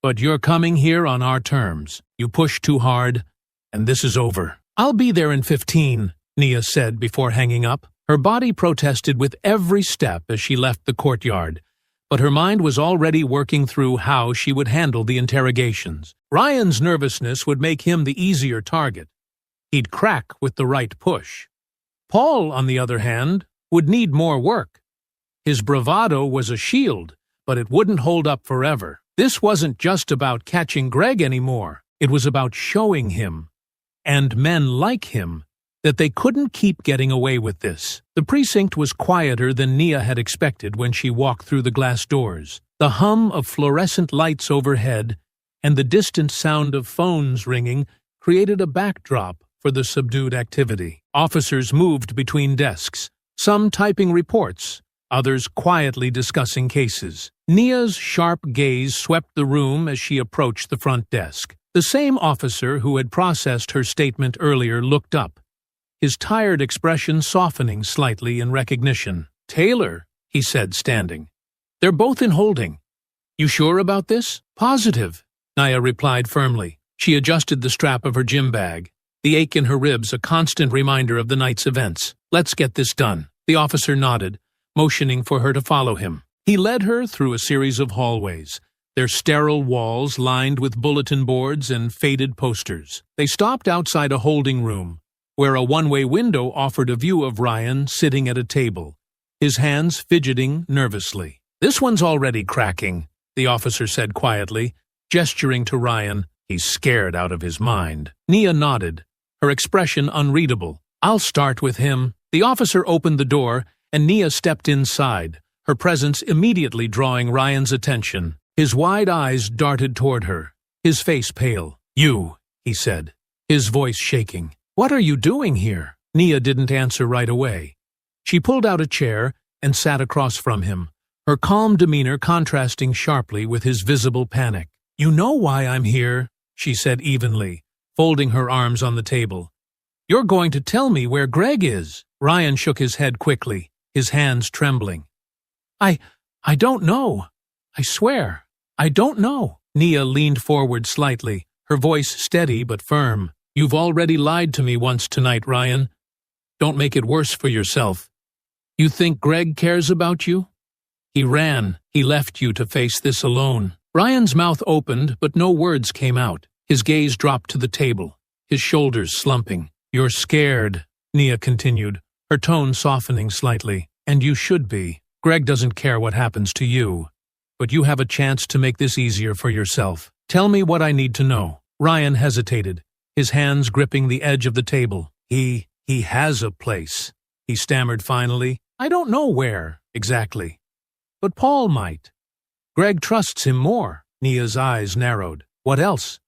Speaker 1: But you're coming here on our terms. You pushed too hard, and this is over." "I'll be there in 15, Nia said before hanging up. Her body protested with every step as she left the courtyard, but her mind was already working through how she would handle the interrogations. Ryan's nervousness would make him the easier target. He'd crack with the right push. Paul, on the other hand, would need more work. His bravado was a shield, but it wouldn't hold up forever. This wasn't just about catching Greg anymore. It was about showing him, and men like him, that they couldn't keep getting away with this. The precinct was quieter than Nia had expected when she walked through the glass doors. The hum of fluorescent lights overhead and the distant sound of phones ringing created a backdrop for the subdued activity. Officers moved between desks, some typing reports, others quietly discussing cases. Nia's sharp gaze swept the room as she approached the front desk. The same officer who had processed her statement earlier looked up, his tired expression softening slightly in recognition. "Taylor," he said, standing. "They're both in holding. You sure about this?" "Positive," Nia replied firmly. She adjusted the strap of her gym bag, the ache in her ribs a constant reminder of the night's events. "Let's get this done." The officer nodded, motioning for her to follow him. He led her through a series of hallways, their sterile walls lined with bulletin boards and faded posters. They stopped outside a holding room, where a one-way window offered a view of Ryan sitting at a table, his hands fidgeting nervously. "This one's already cracking," the officer said quietly, gesturing to Ryan. "He's scared out of his mind." Nia nodded, her expression unreadable. "I'll start with him." The officer opened the door, and Nia stepped inside, her presence immediately drawing Ryan's attention. His wide eyes darted toward her, his face pale. "You," he said, his voice shaking. "What are you doing here?" Nia didn't answer right away. She pulled out a chair and sat across from him, her calm demeanor contrasting sharply with his visible panic. "You know why I'm here," she said evenly, folding her arms on the table. "You're going to tell me where Greg is." Ryan shook his head quickly, his hands trembling. I don't know. I swear, I don't know." Nia leaned forward slightly, her voice steady but firm. "You've already lied to me once tonight, Ryan. Don't make it worse for yourself. You think Greg cares about you? He ran. He left you to face this alone." Ryan's mouth opened, but no words came out. His gaze dropped to the table, his shoulders slumping. "You're scared," Nia continued, her tone softening slightly. "And you should be. Greg doesn't care what happens to you. But you have a chance to make this easier for yourself. Tell me what I need to know." Ryan hesitated, his hands gripping the edge of the table. He has a place," he stammered finally. "I don't know where, exactly. But Paul might. Greg trusts him more." Nia's eyes narrowed. "What else?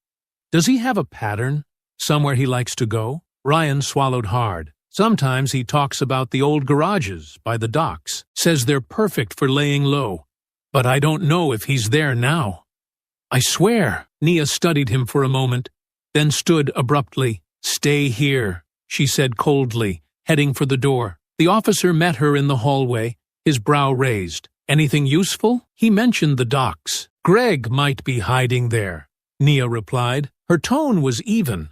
Speaker 1: Does he have a pattern? Somewhere he likes to go? Ryan swallowed hard. Sometimes he talks about the old garages by the docks, says they're perfect for laying low. But I don't know if he's there now. I swear. Nia studied him for a moment, then stood abruptly. Stay here, she said coldly, heading for the door. The officer met her in the hallway, his brow raised. Anything useful? He mentioned the docks. Greg might be hiding there, Nia replied. Her tone was even,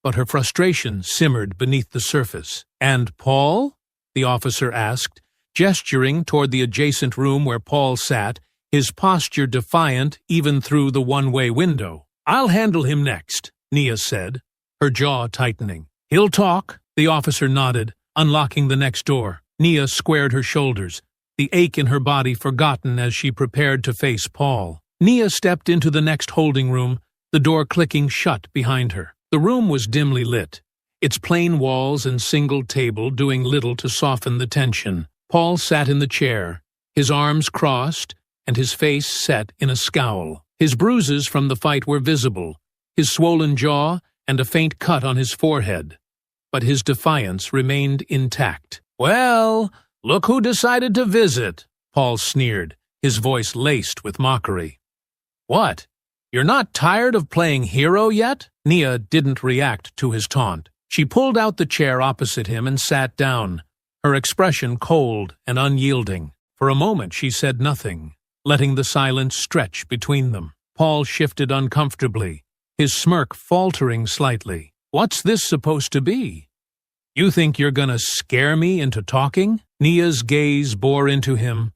Speaker 1: but her frustration simmered beneath the surface. And Paul? The officer asked, gesturing toward the adjacent room where Paul sat, his posture defiant even through the one-way window. I'll handle him next, Nia said, her jaw tightening. He'll talk, the officer nodded, unlocking the next door. Nia squared her shoulders, the ache in her body forgotten as she prepared to face Paul. Nia stepped into the next holding room, the door clicking shut behind her. The room was dimly lit, its plain walls and single table doing little to soften the tension. Paul sat in the chair, his arms crossed, and his face set in a scowl. His bruises from the fight were visible, his swollen jaw and a faint cut on his forehead. But his defiance remained intact. Well, look who decided to visit, Paul sneered, his voice laced with mockery. What? You're not tired of playing hero yet? Nia didn't react to his taunt. She pulled out the chair opposite him and sat down, her expression cold and unyielding. For a moment she said nothing, letting the silence stretch between them. Paul shifted uncomfortably, his smirk faltering slightly. What's this supposed to be? You think you're gonna scare me into talking? Nia's gaze bore into him,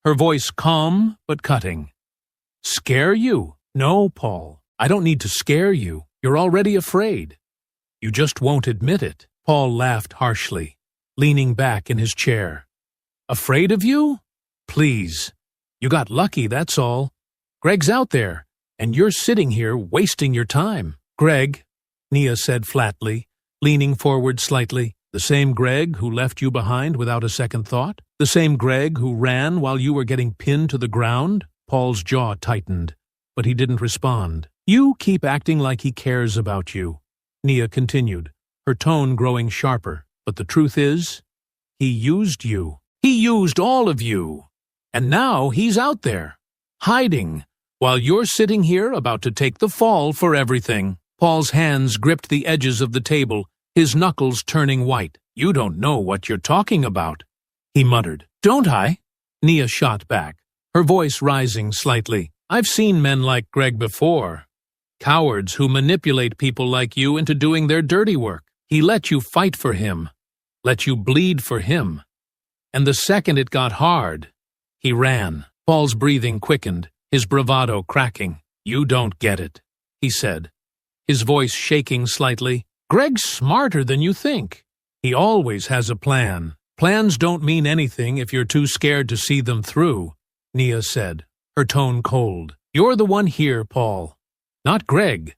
Speaker 1: her voice calm but cutting. Scare you? No, Paul. I don't need to scare you. You're already afraid. You just won't admit it. Paul laughed harshly, leaning back in his chair. Afraid of you? Please. You got lucky, that's all. Greg's out there, and you're sitting here wasting your time. Greg, Nia said flatly, leaning forward slightly. The same Greg who left you behind without a second thought? The same Greg who ran while you were getting pinned to the ground? Paul's jaw tightened, but he didn't respond. You keep acting like he cares about you, Nia continued, her tone growing sharper. But the truth is, he used you. He used all of you. And now he's out there, hiding, while you're sitting here about to take the fall for everything. Paul's hands gripped the edges of the table, his knuckles turning white. You don't know what you're talking about, he muttered. Don't I? Nia shot back, her voice rising slightly. I've seen men like Greg before. Cowards who manipulate people like you into doing their dirty work. He let you fight for him, let you bleed for him. And the second it got hard, he ran. Paul's breathing quickened, his bravado cracking. You don't get it, he said, his voice shaking slightly. Greg's smarter than you think. He always has a plan. Plans don't mean anything if you're too scared to see them through, Nia said, her tone cold. You're the one here, Paul, not Greg.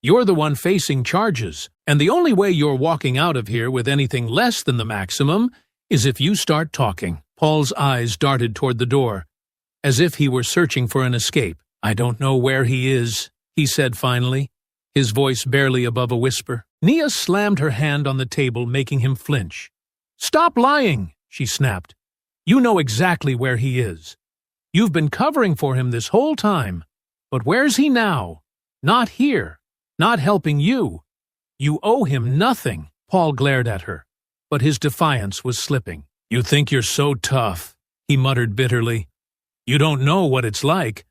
Speaker 1: You're the one facing charges, and the only way you're walking out of here with anything less than the maximum is if you start talking. Paul's eyes darted toward the door, as if he were searching for an escape. I don't know where he is, he said finally, his voice barely above a whisper. Nia slammed her hand on the table, making him flinch. Stop lying, she snapped. You know exactly where he is. You've been covering for him this whole time. But where's he now? Not here. Not helping you. You owe him nothing. Paul glared at her, but his defiance was slipping. You think you're so tough, he muttered bitterly. You don't know what it's like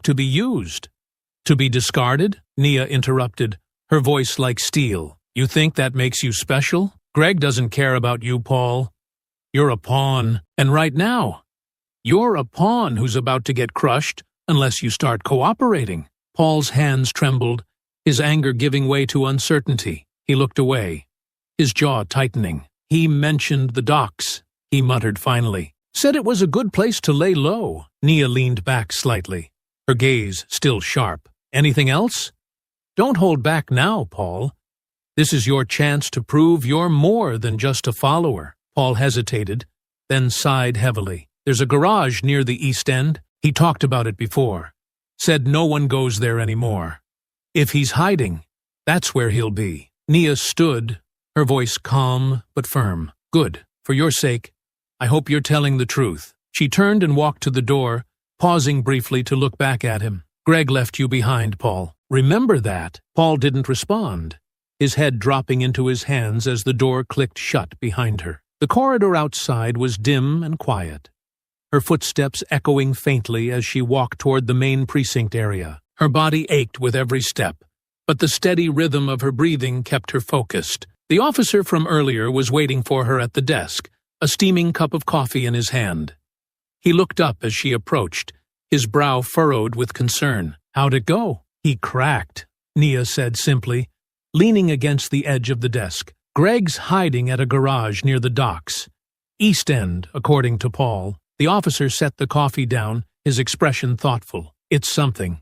Speaker 1: to be used. To be discarded? Nia interrupted, her voice like steel. You think that makes you special? Greg doesn't care about you, Paul. You're a pawn, and right now, you're a pawn who's about to get crushed unless you start cooperating. Paul's hands trembled, his anger giving way to uncertainty. He looked away, his jaw tightening. He mentioned the docks, he muttered finally. Said it was a good place to lay low. Nia leaned back slightly, her gaze still sharp. Anything else? Don't hold back now, Paul. This is your chance to prove you're more than just a follower. Paul hesitated, then sighed heavily. There's a garage near the East End. He talked about it before. Said no one goes there anymore. If he's hiding, That's where he'll be. Nia stood, her voice calm but firm. Good. For your sake, I hope you're telling the truth. She turned and walked to the door, pausing briefly to look back at him. Greg left you behind, Paul. Remember that. Paul didn't respond, his head dropping into his hands as the door clicked shut behind her. The corridor outside was dim and quiet, her footsteps echoing faintly as she walked toward the main precinct area. Her body ached with every step, but the steady rhythm of her breathing kept her focused. The officer from earlier was waiting for her at the desk, a steaming cup of coffee in his hand. He looked up as she approached, his brow furrowed with concern. How'd it go? He cracked, Nia said simply, leaning against the edge of the desk. Greg's hiding at a garage near the docks. East End, according to Paul. The officer set the coffee down, his expression thoughtful. It's something.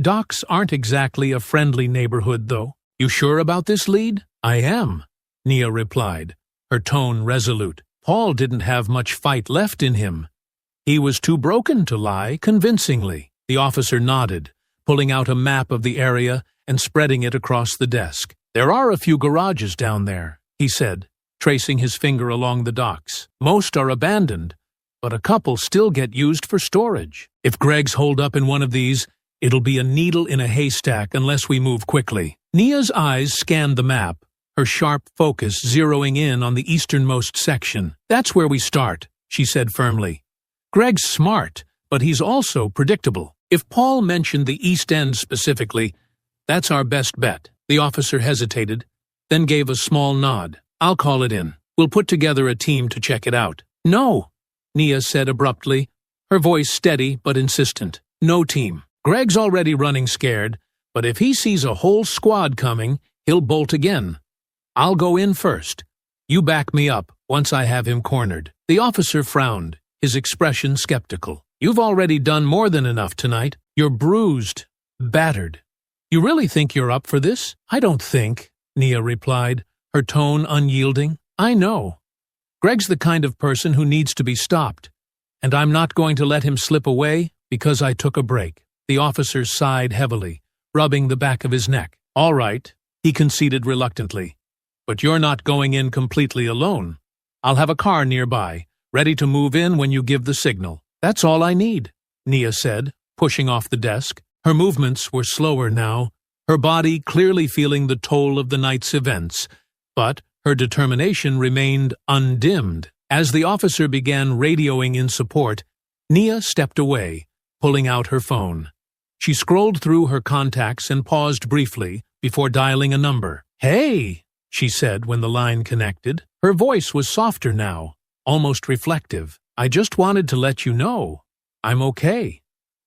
Speaker 1: Docks aren't exactly a friendly neighborhood, though. You sure about this lead? I am, Nia replied, her tone resolute. Paul didn't have much fight left in him. He was too broken to lie convincingly. The officer nodded, pulling out a map of the area and spreading it across the desk. There are a few garages down there, he said, tracing his finger along the docks. Most are abandoned, but a couple still get used for storage. If Greg's holed up in one of these, it'll be a needle in a haystack unless we move quickly. Nia's eyes scanned the map, her sharp focus zeroing in on the easternmost section. That's where we start, she said firmly. Greg's smart, but he's also predictable. If Paul mentioned the East End specifically, that's our best bet. The officer hesitated, then gave a small nod. I'll call it in. We'll put together a team to check it out. No, Nia said abruptly, her voice steady but insistent. No team. Greg's already running scared, but if he sees a whole squad coming, he'll bolt again. I'll go in first. You back me up once I have him cornered. The officer frowned, his expression skeptical. You've already done more than enough tonight. You're bruised, battered. You really think you're up for this? I don't think, Nia replied, her tone unyielding. I know. Greg's the kind of person who needs to be stopped, and I'm not going to let him slip away because I took a break. The officer sighed heavily, rubbing the back of his neck. All right, he conceded reluctantly. But you're not going in completely alone. I'll have a car nearby, ready to move in when you give the signal. That's all I need, Nia said, pushing off the desk. Her movements were slower now, her body clearly feeling the toll of the night's events, but her determination remained undimmed. As the officer began radioing in support, Nia stepped away, pulling out her phone. She scrolled through her contacts and paused briefly before dialing a number. Hey, she said when the line connected. Her voice was softer now, almost reflective. I just wanted to let you know. I'm okay.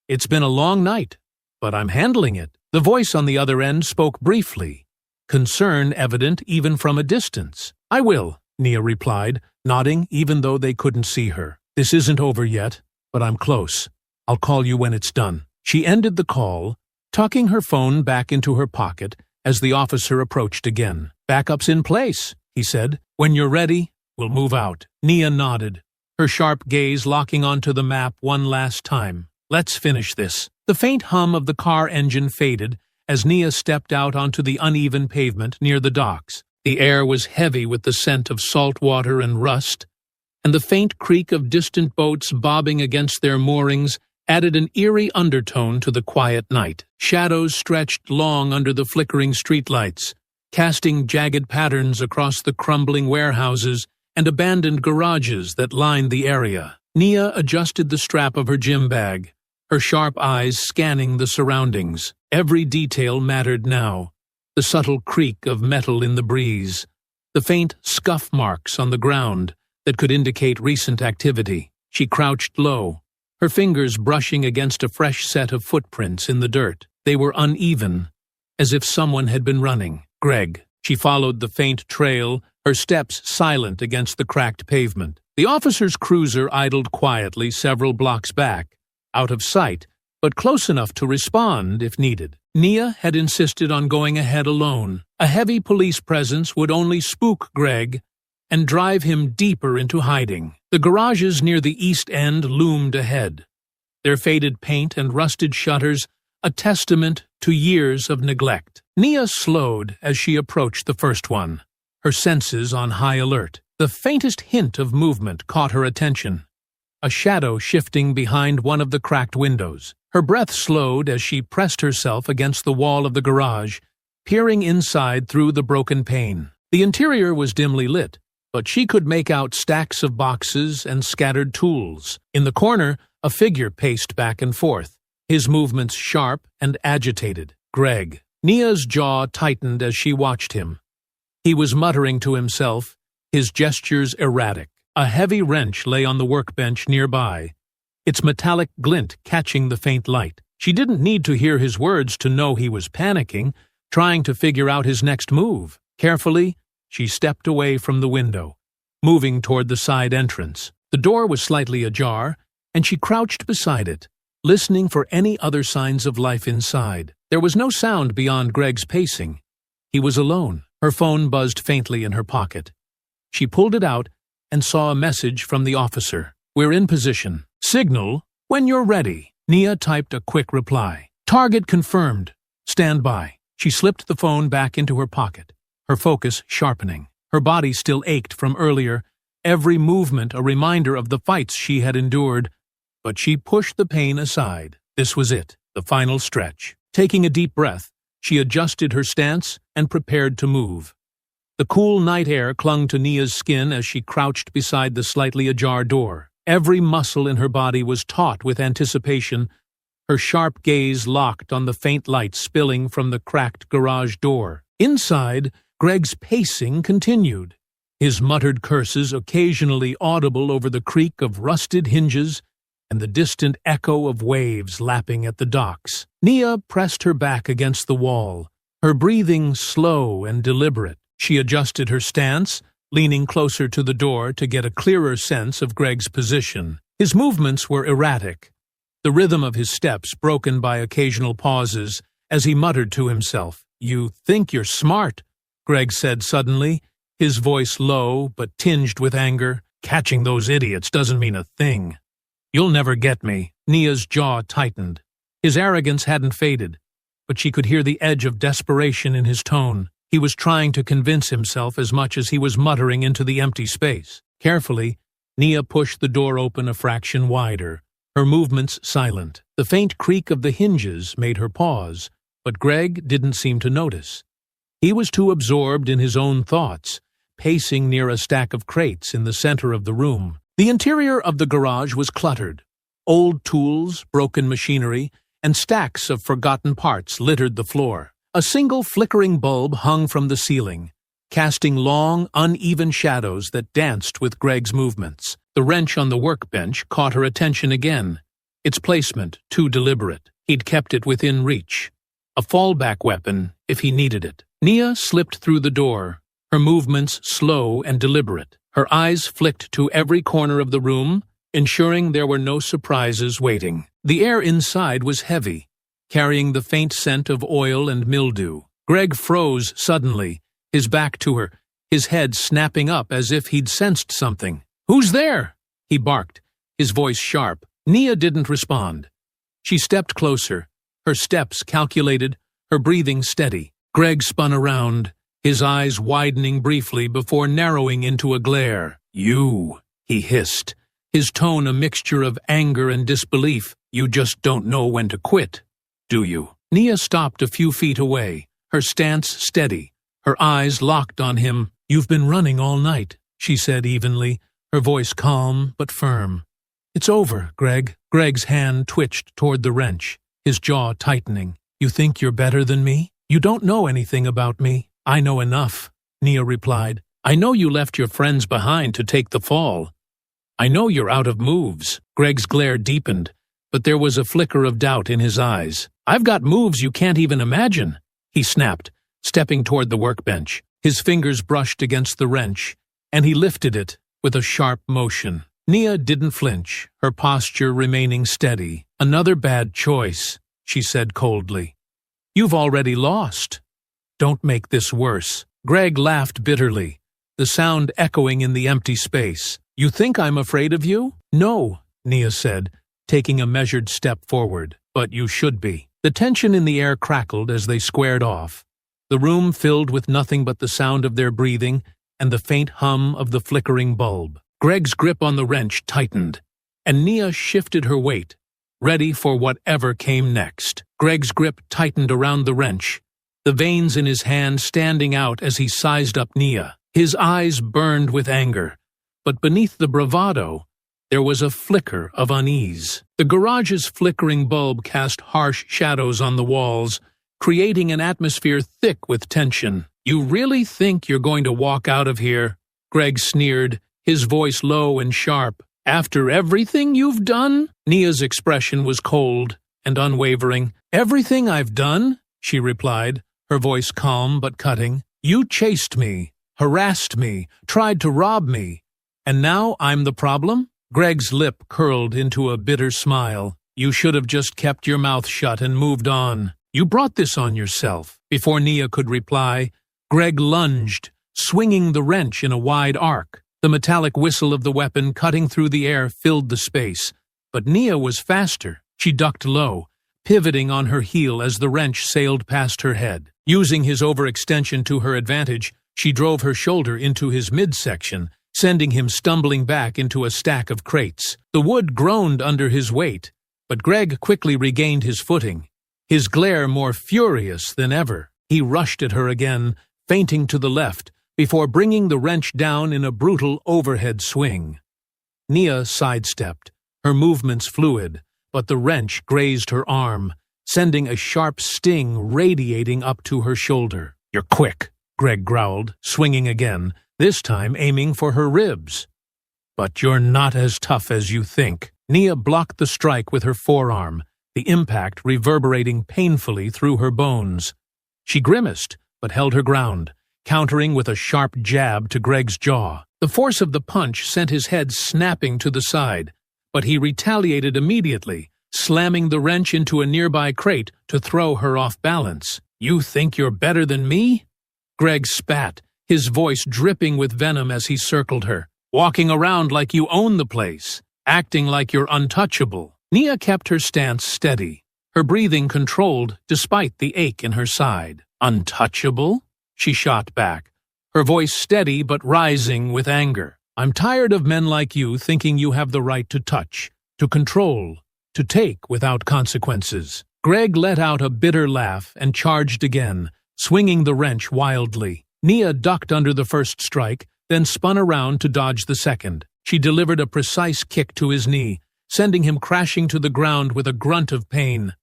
Speaker 1: It's been a long night, but I'm handling it. The voice on the other end spoke briefly, concern evident even from a distance. I will, Nia replied, nodding even though they couldn't see her. This isn't over yet, but I'm close. I'll call you when it's done. She ended the call, tucking her phone back into her pocket as the officer approached again. Backup's in place, he said. When you're ready, we'll move out. Nia nodded, her sharp gaze locking onto the map one last time. Let's finish this. The faint hum of the car engine faded as Nia stepped out onto the uneven pavement near the docks. The air was heavy with the scent of salt water and rust, and the faint creak of distant boats bobbing against their moorings added an eerie undertone to the quiet night. Shadows stretched long under the flickering streetlights, casting jagged patterns across the crumbling warehouses and abandoned garages that lined the area. Nia adjusted the strap of her gym bag, her sharp eyes scanning the surroundings. Every detail mattered now. The subtle creak of metal in the breeze, the faint scuff marks on the ground that could indicate recent activity. She crouched low, her fingers brushing against a fresh set of footprints in the dirt. They were uneven, as if someone had been running. Greg. She followed the faint trail, her steps silent against the cracked pavement. The officer's cruiser idled quietly several blocks back, out of sight, but close enough to respond if needed. Nia had insisted on going ahead alone. A heavy police presence would only spook Greg and drive him deeper into hiding. The garages near the East End loomed ahead, their faded paint and rusted shutters a testament to years of neglect. Nia slowed as she approached the first one, her senses on high alert. The faintest hint of movement caught her attention, a shadow shifting behind one of the cracked windows. Her breath slowed as she pressed herself against the wall of the garage, peering inside through the broken pane. The interior was dimly lit, but she could make out stacks of boxes and scattered tools. In the corner, a figure paced back and forth, his movements sharp and agitated. Greg. Nia's jaw tightened as she watched him. He was muttering to himself, his gestures erratic. A heavy wrench lay on the workbench nearby, its metallic glint catching the faint light. She didn't need to hear his words to know he was panicking, trying to figure out his next move. Carefully, she stepped away from the window, moving toward the side entrance. The door was slightly ajar, and she crouched beside it, listening for any other signs of life inside. There was no sound beyond Greg's pacing. He was alone. Her phone buzzed faintly in her pocket. She pulled it out and saw a message from the officer. "We're in position. Signal when you're ready." Nia typed a quick reply. "Target confirmed. Stand by." She slipped the phone back into her pocket, her focus sharpening. Her body still ached from earlier, every movement a reminder of the fights she had endured, but she pushed the pain aside. This was it, the final stretch. Taking a deep breath, she adjusted her stance and prepared to move. The cool night air clung to Nia's skin as she crouched beside the slightly ajar door. Every muscle in her body was taut with anticipation, her sharp gaze locked on the faint light spilling from the cracked garage door. Inside, Greg's pacing continued, his muttered curses occasionally audible over the creak of rusted hinges and the distant echo of waves lapping at the docks. Nia pressed her back against the wall, her breathing slow and deliberate. She adjusted her stance, leaning closer to the door to get a clearer sense of Greg's position. His movements were erratic, the rhythm of his steps broken by occasional pauses as he muttered to himself. "You think you're smart," Greg said suddenly, his voice low but tinged with anger. "Catching those idiots doesn't mean a thing. You'll never get me." Nia's jaw tightened. His arrogance hadn't faded, but she could hear the edge of desperation in his tone. He was trying to convince himself as much as he was muttering into the empty space. Carefully, Nia pushed the door open a fraction wider, her movements silent. The faint creak of the hinges made her pause, but Greg didn't seem to notice. He was too absorbed in his own thoughts, pacing near a stack of crates in the center of the room. The interior of the garage was cluttered. Old tools, broken machinery, and stacks of forgotten parts littered the floor. A single flickering bulb hung from the ceiling, casting long, uneven shadows that danced with Greg's movements. The wrench on the workbench caught her attention again, its placement too deliberate. He'd kept it within reach, a fallback weapon if he needed it. Nia slipped through the door, her movements slow and deliberate. Her eyes flicked to every corner of the room, ensuring there were no surprises waiting. The air inside was heavy, carrying the faint scent of oil and mildew. Greg froze suddenly, his back to her, his head snapping up as if he'd sensed something. "Who's there?" he barked, his voice sharp. Nia didn't respond. She stepped closer, her steps calculated, her breathing steady. Greg spun around, his eyes widening briefly before narrowing into a glare. "You," he hissed, his tone a mixture of anger and disbelief. "You just don't know when to quit, do you?" Nia stopped a few feet away, her stance steady, her eyes locked on him. "You've been running all night," she said evenly, her voice calm but firm. "It's over, Greg." Greg's hand twitched toward the wrench, his jaw tightening. "You think you're better than me? You don't know anything about me." "I know enough," Nia replied. "I know you left your friends behind to take the fall. I know you're out of moves." Greg's glare deepened, but there was a flicker of doubt in his eyes. "I've got moves you can't even imagine," he snapped, stepping toward the workbench. His fingers brushed against the wrench, and he lifted it with a sharp motion. Nia didn't flinch, her posture remaining steady. "Another bad choice," she said coldly. "You've already lost. Don't make this worse." Greg laughed bitterly, the sound echoing in the empty space. "You think I'm afraid of you?" "No," Nia said, taking a measured step forward. "But you should be." The tension in the air crackled as they squared off, the room filled with nothing but the sound of their breathing and the faint hum of the flickering bulb. Greg's grip on the wrench tightened, and Nia shifted her weight, ready for whatever came next. Greg's grip tightened around the wrench, the veins in his hand standing out as he sized up Nia. His eyes burned with anger, but beneath the bravado, there was a flicker of unease. The garage's flickering bulb cast harsh shadows on the walls, creating an atmosphere thick with tension. "You really think you're going to walk out of here?" Greg sneered, his voice low and sharp. "After everything you've done?" Nia's expression was cold and unwavering. "Everything I've done?" she replied, her voice calm but cutting. "You chased me, harassed me, tried to rob me, and now I'm the problem?" Greg's lip curled into a bitter smile. "You should have just kept your mouth shut and moved on. You brought this on yourself." Before Nia could reply, Greg lunged, swinging the wrench in a wide arc. The metallic whistle of the weapon cutting through the air filled the space, but Nia was faster. She ducked low, pivoting on her heel as the wrench sailed past her head. Using his overextension to her advantage, she drove her shoulder into his midsection, sending him stumbling back into a stack of crates. The wood groaned under his weight, but Greg quickly regained his footing, his glare more furious than ever. He rushed at her again, feinting to the left, before bringing the wrench down in a brutal overhead swing. Nia sidestepped, her movements fluid, but the wrench grazed her arm, sending a sharp sting radiating up to her shoulder. "You're quick," Greg growled, swinging again, this time aiming for her ribs. "But you're not as tough as you think." Nia blocked the strike with her forearm, the impact reverberating painfully through her bones. She grimaced, but held her ground, countering with a sharp jab to Greg's jaw. The force of the punch sent his head snapping to the side, but he retaliated immediately, slamming the wrench into a nearby crate to throw her off balance. "You think you're better than me?" Greg spat, his voice dripping with venom as he circled her. "Walking around like you own the place, acting like you're untouchable." Nia kept her stance steady, her breathing controlled despite the ache in her side. "Untouchable?" she shot back, her voice steady but rising with anger. "I'm tired of men like you thinking you have the right to touch, to control, to take without consequences." Greg let out a bitter laugh and charged again, swinging the wrench wildly. Nia ducked under the first strike, then spun around to dodge the second. She delivered a precise kick to his knee, sending him crashing to the ground with a grunt of pain.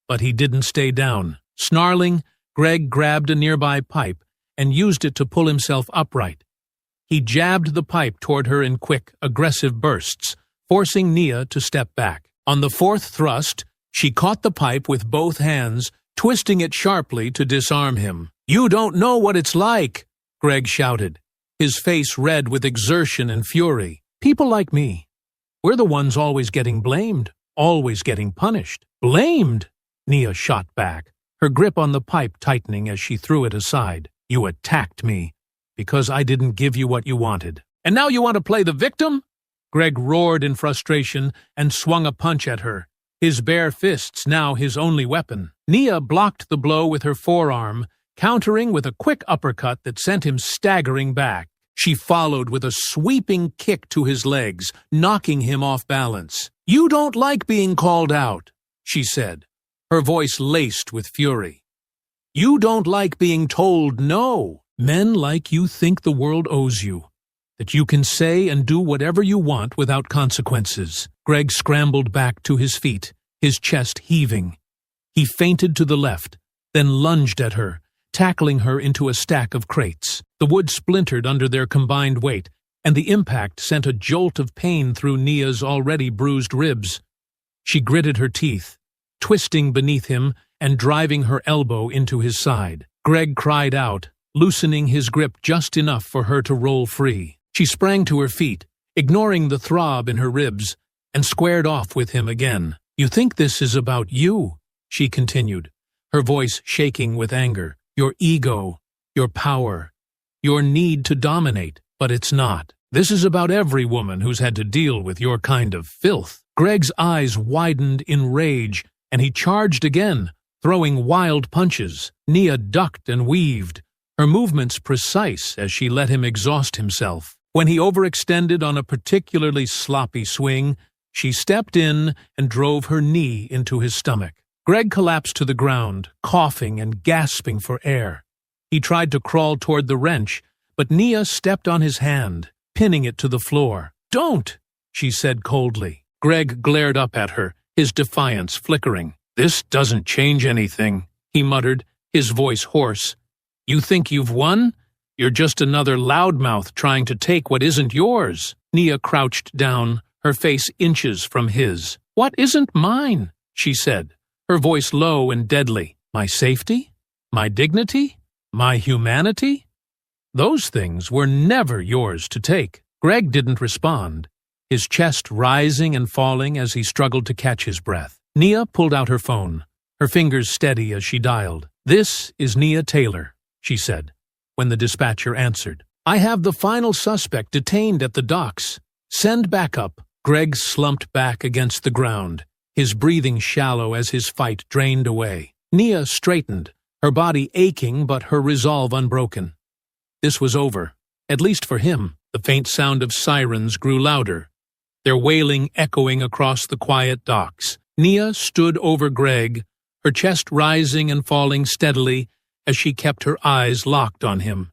Speaker 1: But he didn't stay down. Snarling, Greg grabbed a nearby pipe and used it to pull himself upright. He jabbed the pipe toward her in quick, aggressive bursts, forcing Nia to step back. On the fourth thrust, she caught the pipe with both hands, twisting it sharply to disarm him. "You don't know what it's like," Greg shouted, his face red with exertion and fury. "People like me, we're the ones always getting blamed, always getting punished." "Blamed?" Nia shot back, her grip on the pipe tightening as she threw it aside. "You attacked me because I didn't give you what you wanted. And now you want to play the victim?" Greg roared in frustration and swung a punch at her, his bare fists now his only weapon. Nia blocked the blow with her forearm, countering with a quick uppercut that sent him staggering back. She followed with a sweeping kick to his legs, knocking him off balance. "You don't like being called out," she said, her voice laced with fury. "You don't like being told no. Men like you think the world owes you, that you can say and do whatever you want without consequences." Greg scrambled back to his feet, his chest heaving. He feinted to the left, then lunged at her, tackling her into a stack of crates. The wood splintered under their combined weight, and the impact sent a jolt of pain through Nia's already bruised ribs. She gritted her teeth, twisting beneath him and driving her elbow into his side. Greg cried out, loosening his grip just enough for her to roll free. She sprang to her feet, ignoring the throb in her ribs, and squared off with him again. "You think this is about you," she continued, her voice shaking with anger. "Your ego, your power, your need to dominate, but it's not. This is about every woman who's had to deal with your kind of filth." Greg's eyes widened in rage, and he charged again, throwing wild punches. Nia ducked and weaved, her movements precise as she let him exhaust himself. When he overextended on a particularly sloppy swing, she stepped in and drove her knee into his stomach. Greg collapsed to the ground, coughing and gasping for air. He tried to crawl toward the wrench, but Nia stepped on his hand, pinning it to the floor. "Don't!" she said coldly. Greg glared up at her, his defiance flickering. "This doesn't change anything," he muttered, his voice hoarse. "You think you've won? You're just another loudmouth trying to take what isn't yours." Nia crouched down, her face inches from his. "What isn't mine?" she said, her voice low and deadly. "My safety? My dignity? My humanity? Those things were never yours to take." Greg didn't respond, his chest rising and falling as he struggled to catch his breath. Nia pulled out her phone, her fingers steady as she dialed. "This is Nia Taylor," she said, when the dispatcher answered. "I have the final suspect detained at the docks. Send backup." Greg slumped back against the ground, his breathing shallow as his fight drained away. Nia straightened, her body aching but her resolve unbroken. This was over, at least for him. The faint sound of sirens grew louder, their wailing echoing across the quiet docks. Nia stood over Greg, her chest rising and falling steadily as she kept her eyes locked on him.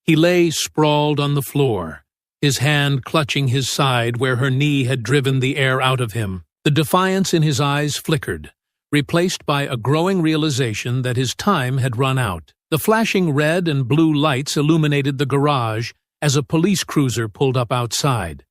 Speaker 1: He lay sprawled on the floor, his hand clutching his side where her knee had driven the air out of him. The defiance in his eyes flickered, replaced by a growing realization that his time had run out. The flashing red and blue lights illuminated the garage as a police cruiser pulled up outside.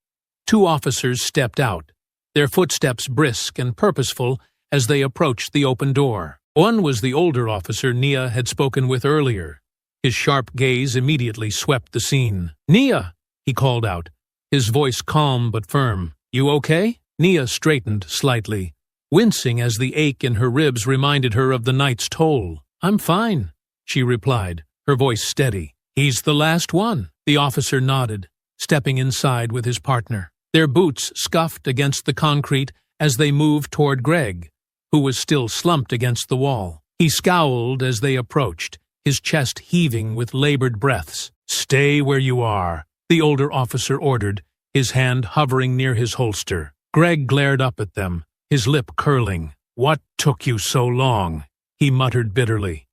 Speaker 1: 2 officers stepped out, their footsteps brisk and purposeful as they approached the open door. One was the older officer Nia had spoken with earlier. His sharp gaze immediately swept the scene. "Nia!" he called out, his voice calm but firm. "You okay?" Nia straightened slightly, wincing as the ache in her ribs reminded her of the night's toll. "I'm fine," she replied, her voice steady. "He's the last one." The officer nodded, stepping inside with his partner. Their boots scuffed against the concrete as they moved toward Greg, who was still slumped against the wall. He scowled as they approached, his chest heaving with labored breaths. "Stay where you are," the older officer ordered, his hand hovering near his holster. Greg glared up at them, his lip curling. "What took you so long?" he muttered bitterly.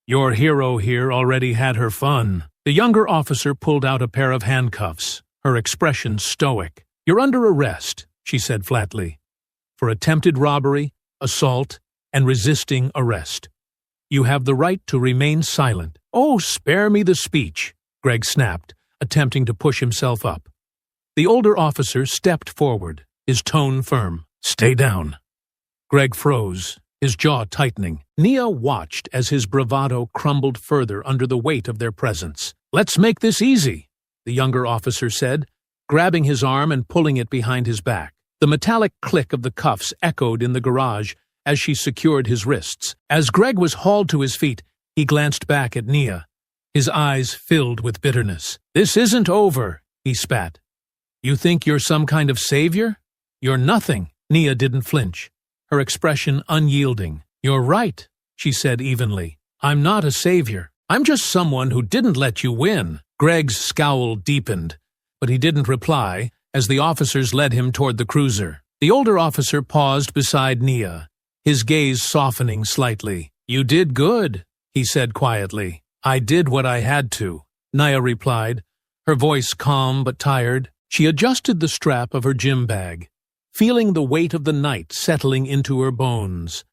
Speaker 1: "Your hero here already had her fun." The younger officer pulled out a pair of handcuffs, her expression stoic. "You're under arrest," she said flatly, "for attempted robbery, assault, and resisting arrest. You have the right to remain silent." "Oh, spare me the speech," Greg snapped, attempting to push himself up. The older officer stepped forward, his tone firm. "Stay down." Greg froze, his jaw tightening. Nia watched as his bravado crumbled further under the weight of their presence. "Let's make this easy," the younger officer said, grabbing his arm and pulling it behind his back. The metallic click of the cuffs echoed in the garage as she secured his wrists. As Greg was hauled to his feet, he glanced back at Nia, his eyes filled with bitterness. "This isn't over," he spat. "You think you're some kind of savior? You're nothing." Nia didn't flinch, her expression unyielding. "You're right," she said evenly. "I'm not a savior. I'm just someone who didn't let you win." Greg's scowl deepened, but he didn't reply as the officers led him toward the cruiser. The older officer paused beside Nia, his gaze softening slightly. "You did good," he said quietly. "I did what I had to," Nia replied, her voice calm but tired. She adjusted the strap of her gym bag, feeling the weight of the night settling into her bones.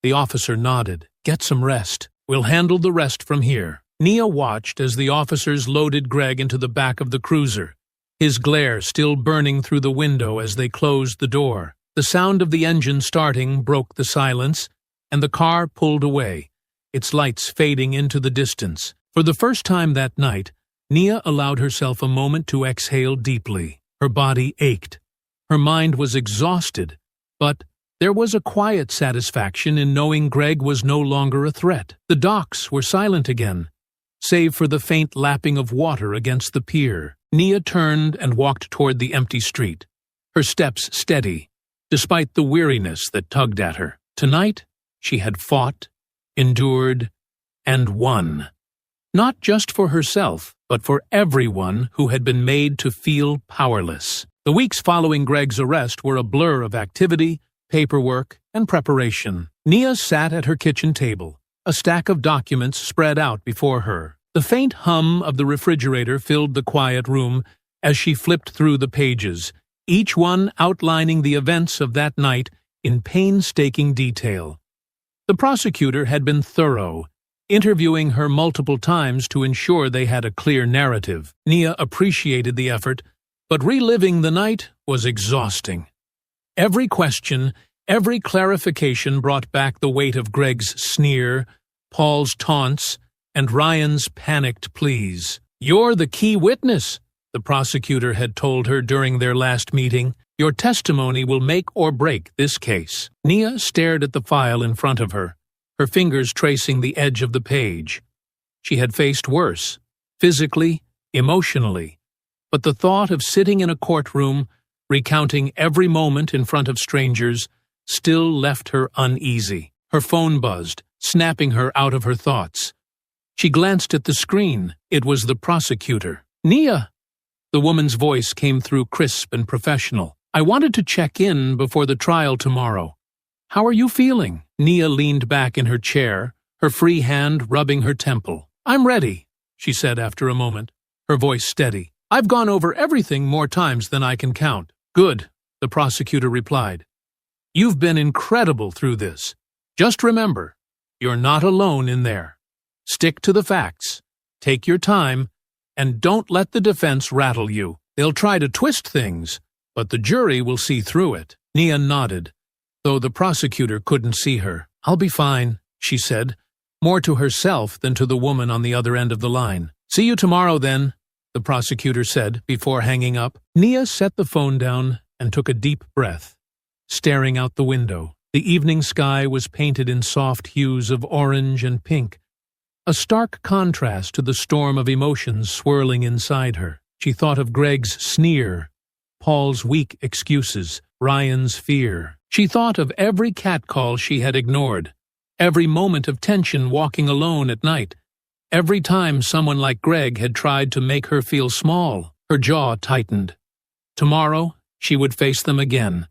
Speaker 1: The officer nodded. "Get some rest. We'll handle the rest from here." Nia watched as the officers loaded Greg into the back of the cruiser, his glare still burning through the window as they closed the door. The sound of the engine starting broke the silence, and the car pulled away, its lights fading into the distance. For the first time that night, Nia allowed herself a moment to exhale deeply. Her body ached. Her mind was exhausted, but there was a quiet satisfaction in knowing Greg was no longer a threat. The docks were silent again, save for the faint lapping of water against the pier. Nia turned and walked toward the empty street, her steps steady, despite the weariness that tugged at her. Tonight, she had fought endured, and won. Not just for herself, but for everyone who had been made to feel powerless. The weeks following Greg's arrest were a blur of activity, paperwork, and preparation. Nia sat at her kitchen table, a stack of documents spread out before her. The faint hum of the refrigerator filled the quiet room as she flipped through the pages, each one outlining the events of that night in painstaking detail. The prosecutor had been thorough, interviewing her multiple times to ensure they had a clear narrative. Nia appreciated the effort, but reliving the night was exhausting. Every question, every clarification brought back the weight of Greg's sneer, Paul's taunts, and Ryan's panicked pleas. "You're the key witness," the prosecutor had told her during their last meeting. "Your testimony will make or break this case." Nia stared at the file in front of her, her fingers tracing the edge of the page. She had faced worse, physically, emotionally, but the thought of sitting in a courtroom, recounting every moment in front of strangers, still left her uneasy. Her phone buzzed, snapping her out of her thoughts. She glanced at the screen. It was the prosecutor. "Nia!" The woman's voice came through crisp and professional. "I wanted to check in before the trial tomorrow. How are you feeling?" Nia leaned back in her chair, her free hand rubbing her temple. "I'm ready," she said after a moment, her voice steady. "I've gone over everything more times than I can count." "Good," the prosecutor replied. "You've been incredible through this. Just remember, you're not alone in there. Stick to the facts, take your time, and don't let the defense rattle you. They'll try to twist things, but the jury will see through it." Nia nodded, though the prosecutor couldn't see her. "I'll be fine," she said, more to herself than to the woman on the other end of the line. "See you tomorrow, then," the prosecutor said before hanging up. Nia set the phone down and took a deep breath, staring out the window. The evening sky was painted in soft hues of orange and pink, a stark contrast to the storm of emotions swirling inside her. She thought of Greg's sneer, Paul's weak excuses, Ryan's fear. She thought of every catcall she had ignored, every moment of tension walking alone at night, every time someone like Greg had tried to make her feel small. Her jaw tightened. Tomorrow, she would face them again,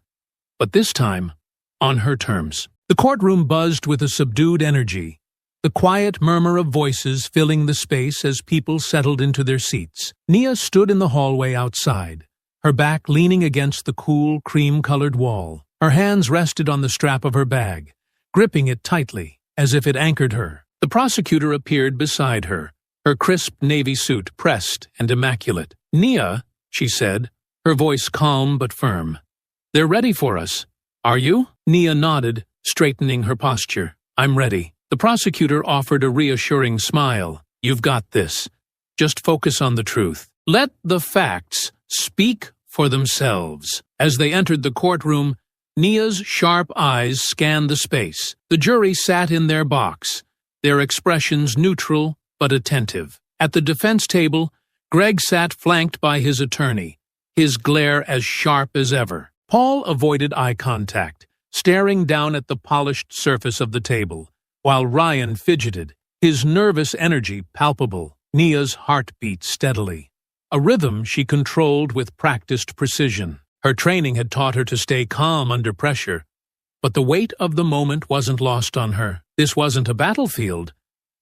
Speaker 1: but this time, on her terms. The courtroom buzzed with a subdued energy, the quiet murmur of voices filling the space as people settled into their seats. Nia stood in the hallway outside, her back leaning against the cool, cream-colored wall. Her hands rested on the strap of her bag, gripping it tightly, as if it anchored her. The prosecutor appeared beside her, her crisp navy suit pressed and immaculate. "Nia," she said, her voice calm but firm. "They're ready for us. Are you?" Nia nodded, straightening her posture. "I'm ready." The prosecutor offered a reassuring smile. "You've got this. Just focus on the truth. Let the facts speak for themselves." As they entered the courtroom, Nia's sharp eyes scanned the space. The jury sat in their box, their expressions neutral but attentive. At the defense table, Greg sat flanked by his attorney, his glare as sharp as ever. Paul avoided eye contact, staring down at the polished surface of the table, while Ryan fidgeted, his nervous energy palpable. Nia's heart beat steadily, a rhythm she controlled with practiced precision. Her training had taught her to stay calm under pressure, but the weight of the moment wasn't lost on her. This wasn't a battlefield,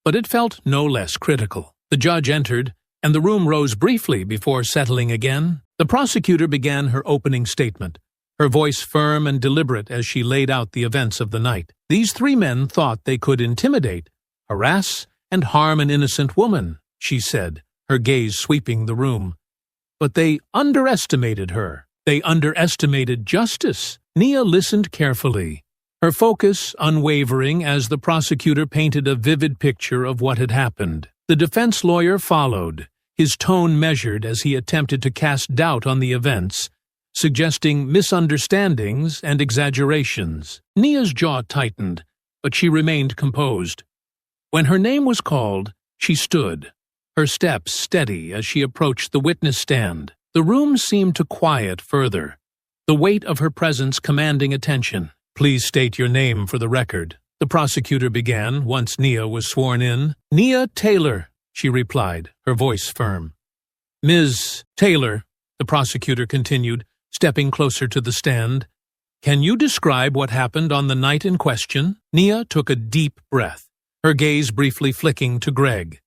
Speaker 1: but it felt no less critical. The judge entered, and the room rose briefly before settling again. The prosecutor began her opening statement, her voice firm and deliberate as she laid out the events of the night. "These three men thought they could intimidate, harass, and harm an innocent woman," she said, her gaze sweeping the room. "But they underestimated her. They underestimated justice." Nia listened carefully, her focus unwavering as the prosecutor painted a vivid picture of what had happened. The defense lawyer followed, his tone measured as he attempted to cast doubt on the events, suggesting misunderstandings and exaggerations. Nia's jaw tightened, but she remained composed. When her name was called, she stood, her steps steady as she approached the witness stand. The room seemed to quiet further, the weight of her presence commanding attention. "Please state your name for the record," the prosecutor began once Nia was sworn in. "Nia Taylor," she replied, her voice firm. "Ms. Taylor," the prosecutor continued, stepping closer to the stand, "can you describe what happened on the night in question?" Nia took a deep breath, her gaze briefly flicking to Greg.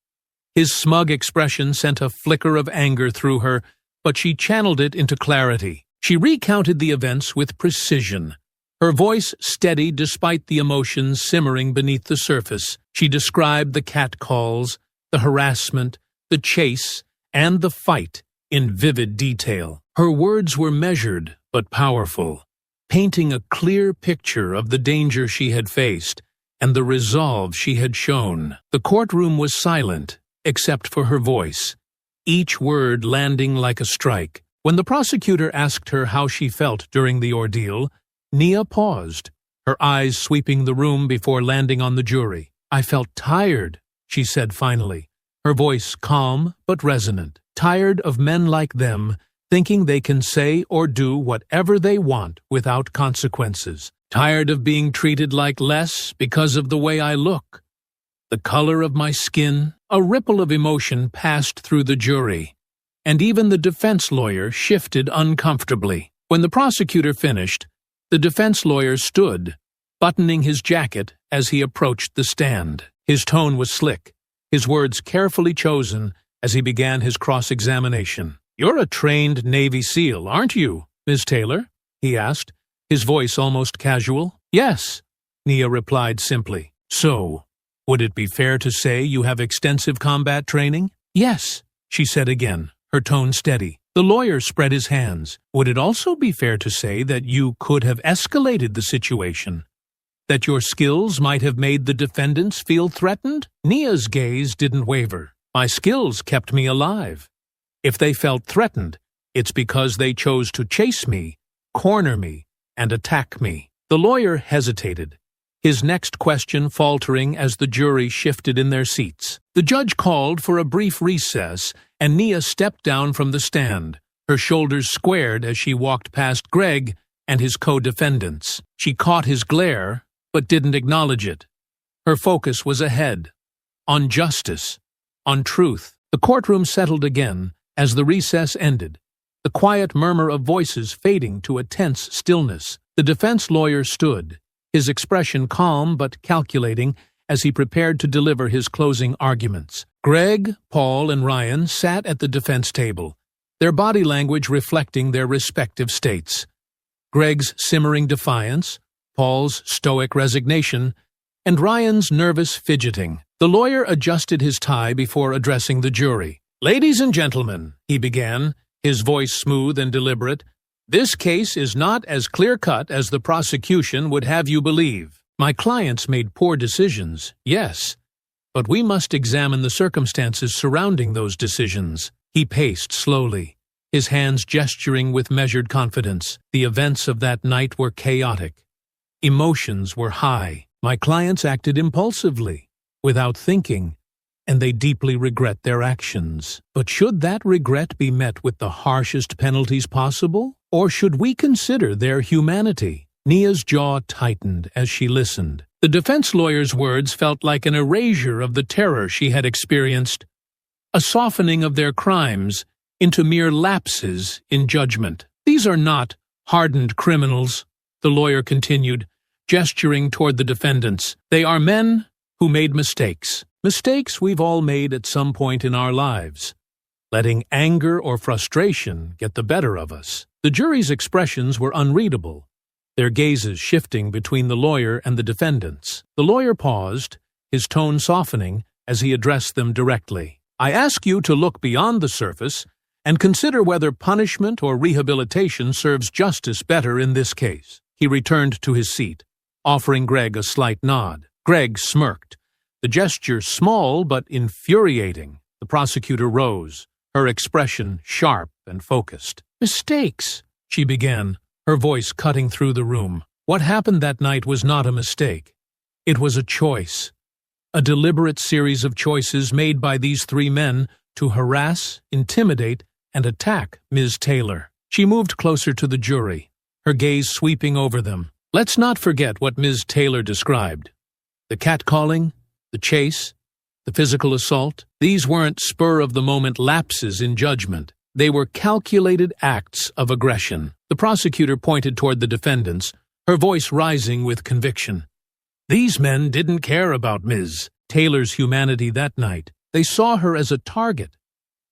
Speaker 1: His smug expression sent a flicker of anger through her, but she channeled it into clarity. She recounted the events with precision, her voice steady despite the emotions simmering beneath the surface. She described the catcalls, the harassment, the chase, and the fight in vivid detail. Her words were measured but powerful, painting a clear picture of the danger she had faced and the resolve she had shown. The courtroom was silent, except for her voice, each word landing like a strike. When the prosecutor asked her how she felt during the ordeal, Nia paused, her eyes sweeping the room before landing on the jury. "I felt tired," she said finally, her voice calm but resonant. "Tired of men like them thinking they can say or do whatever they want without consequences. Tired of being treated like less because of the way I look, the color of my skin." A ripple of emotion passed through the jury, and even the defense lawyer shifted uncomfortably. When the prosecutor finished, the defense lawyer stood, buttoning his jacket as he approached the stand. His tone was slick, his words carefully chosen as he began his cross-examination. "You're a trained Navy SEAL, aren't you, Ms. Taylor?" he asked, his voice almost casual. "Yes," Nia replied simply. "So, would it be fair to say you have extensive combat training?" "Yes," she said again, her tone steady. The lawyer spread his hands. "Would it also be fair to say that you could have escalated the situation? That your skills might have made the defendants feel threatened?" Nia's gaze didn't waver. "My skills kept me alive. If they felt threatened, it's because they chose to chase me, corner me, and attack me." The lawyer hesitated, his next question faltering as the jury shifted in their seats. The judge called for a brief recess, and Nia stepped down from the stand, her shoulders squared as she walked past Greg and his co-defendants. She caught his glare, but didn't acknowledge it. Her focus was ahead, on justice, on truth. The courtroom settled again as the recess ended, the quiet murmur of voices fading to a tense stillness. The defense lawyer stood, his expression calm but calculating as he prepared to deliver his closing arguments. Greg, Paul, and Ryan sat at the defense table, their body language reflecting their respective states. Greg's simmering defiance, Paul's stoic resignation, and Ryan's nervous fidgeting. The lawyer adjusted his tie before addressing the jury. "Ladies and gentlemen," he began, his voice smooth and deliberate, "this case is not as clear-cut as the prosecution would have you believe. My clients made poor decisions, yes, but we must examine the circumstances surrounding those decisions." He paced slowly, his hands gesturing with measured confidence. "The events of that night were chaotic. Emotions were high. My clients acted impulsively, without thinking, and they deeply regret their actions. But should that regret be met with the harshest penalties possible, or should we consider their humanity?" Nia's jaw tightened as she listened. The defense lawyer's words felt like an erasure of the terror she had experienced, a softening of their crimes into mere lapses in judgment. "These are not hardened criminals," the lawyer continued, gesturing toward the defendants. "They are men who made mistakes. Mistakes we've all made at some point in our lives, letting anger or frustration get the better of us." The jury's expressions were unreadable, their gazes shifting between the lawyer and the defendants. The lawyer paused, his tone softening as he addressed them directly. "I ask you to look beyond the surface and consider whether punishment or rehabilitation serves justice better in this case." He returned to his seat, offering Greg a slight nod. Greg smirked, the gesture small but infuriating. The prosecutor rose, her expression sharp and focused. "Mistakes," she began, her voice cutting through the room. "What happened that night was not a mistake. It was a choice, a deliberate series of choices made by these three men to harass, intimidate, and attack Ms. Taylor." She moved closer to the jury, her gaze sweeping over them. "Let's not forget what Ms. Taylor described. The catcalling, the chase, the physical assault, these weren't spur-of-the-moment lapses in judgment. They were calculated acts of aggression. The prosecutor pointed toward the defendants, her voice rising with conviction. These men didn't care about Ms. Taylor's humanity that night. They saw her as a target,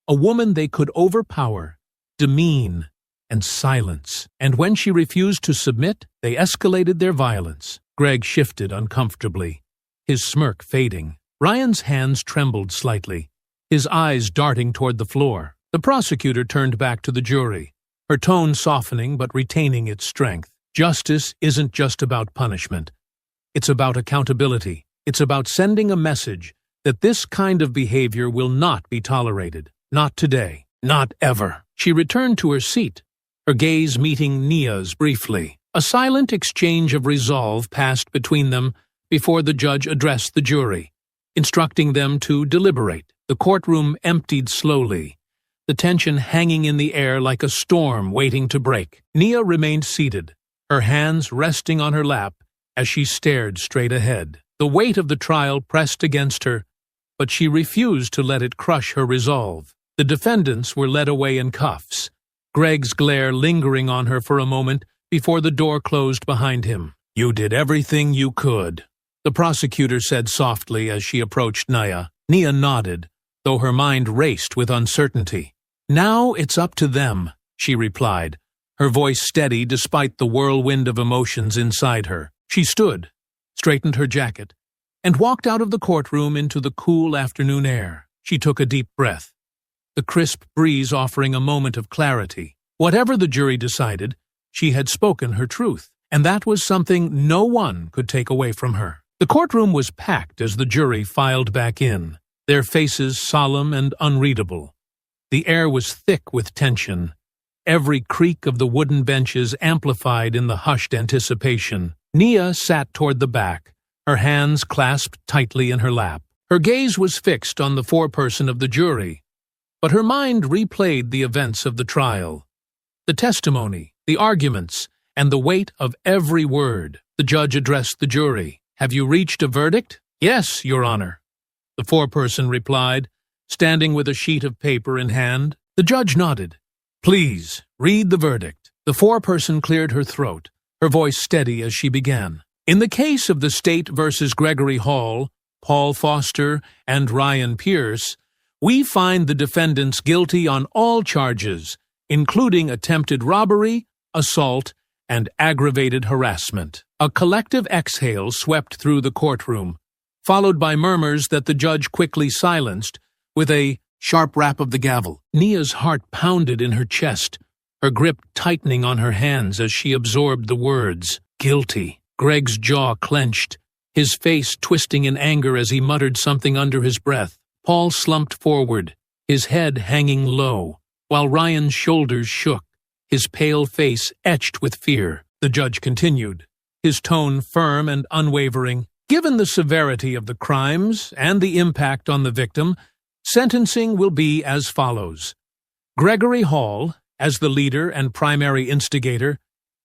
Speaker 1: a woman they could overpower, demean, and silence. And when she refused to submit, they escalated their violence. Greg shifted uncomfortably, his smirk fading. Ryan's hands trembled slightly, his eyes darting toward the floor. The prosecutor turned back to the jury, her tone softening but retaining its strength. Justice isn't just about punishment. It's about accountability. It's about sending a message that this kind of behavior will not be tolerated. Not today. Not ever. She returned to her seat, her gaze meeting Nia's briefly. A silent exchange of resolve passed between them before the judge addressed the jury, instructing them to deliberate. The courtroom emptied slowly, the tension hanging in the air like a storm waiting to break. Nia remained seated, her hands resting on her lap as she stared straight ahead. The weight of the trial pressed against her, but she refused to let it crush her resolve. The defendants were led away in cuffs, Greg's glare lingering on her for a moment before the door closed behind him. "You did everything you could," the prosecutor said softly as she approached Nia. Nia nodded, though her mind raced with uncertainty. "Now it's up to them," she replied, her voice steady despite the whirlwind of emotions inside her. She stood, straightened her jacket, and walked out of the courtroom into the cool afternoon air. She took a deep breath, the crisp breeze offering a moment of clarity. Whatever the jury decided, she had spoken her truth, and that was something no one could take away from her. The courtroom was packed as the jury filed back in, their faces solemn and unreadable. The air was thick with tension, every creak of the wooden benches amplified in the hushed anticipation. Nia sat toward the back, her hands clasped tightly in her lap. Her gaze was fixed on the foreperson of the jury, but her mind replayed the events of the trial, the testimony, the arguments, and the weight of every word. The judge addressed the jury. "Have you reached a verdict?" "Yes, Your Honor," the foreperson replied, standing with a sheet of paper in hand. The judge nodded. "Please, read the verdict." The foreperson cleared her throat, her voice steady as she began. "In the case of the State versus Gregory Hall, Paul Foster, and Ryan Pierce, we find the defendants guilty on all charges, including attempted robbery, assault, and aggravated harassment." A collective exhale swept through the courtroom, followed by murmurs that the judge quickly silenced with a sharp rap of the gavel. Nia's heart pounded in her chest, her grip tightening on her hands as she absorbed the words, "guilty." Greg's jaw clenched, his face twisting in anger as he muttered something under his breath. Paul slumped forward, his head hanging low, while Ryan's shoulders shook, his pale face etched with fear. The judge continued, his tone firm and unwavering. "Given the severity of the crimes and the impact on the victim, sentencing will be as follows. Gregory Hall, as the leader and primary instigator,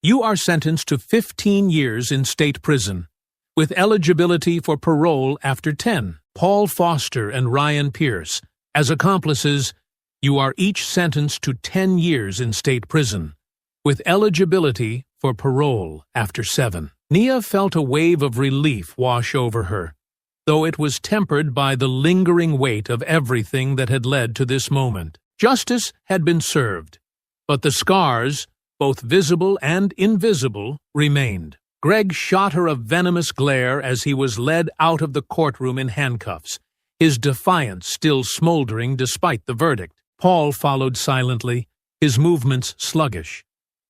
Speaker 1: you are sentenced to 15 years in state prison, with eligibility for parole after 10. Paul Foster and Ryan Pierce, as accomplices, you are each sentenced to 10 years in state prison, with eligibility for parole after 7. Nia felt a wave of relief wash over her, though it was tempered by the lingering weight of everything that had led to this moment. Justice had been served, but the scars, both visible and invisible, remained. Greg shot her a venomous glare as he was led out of the courtroom in handcuffs, his defiance still smoldering despite the verdict. Paul followed silently, his movements sluggish,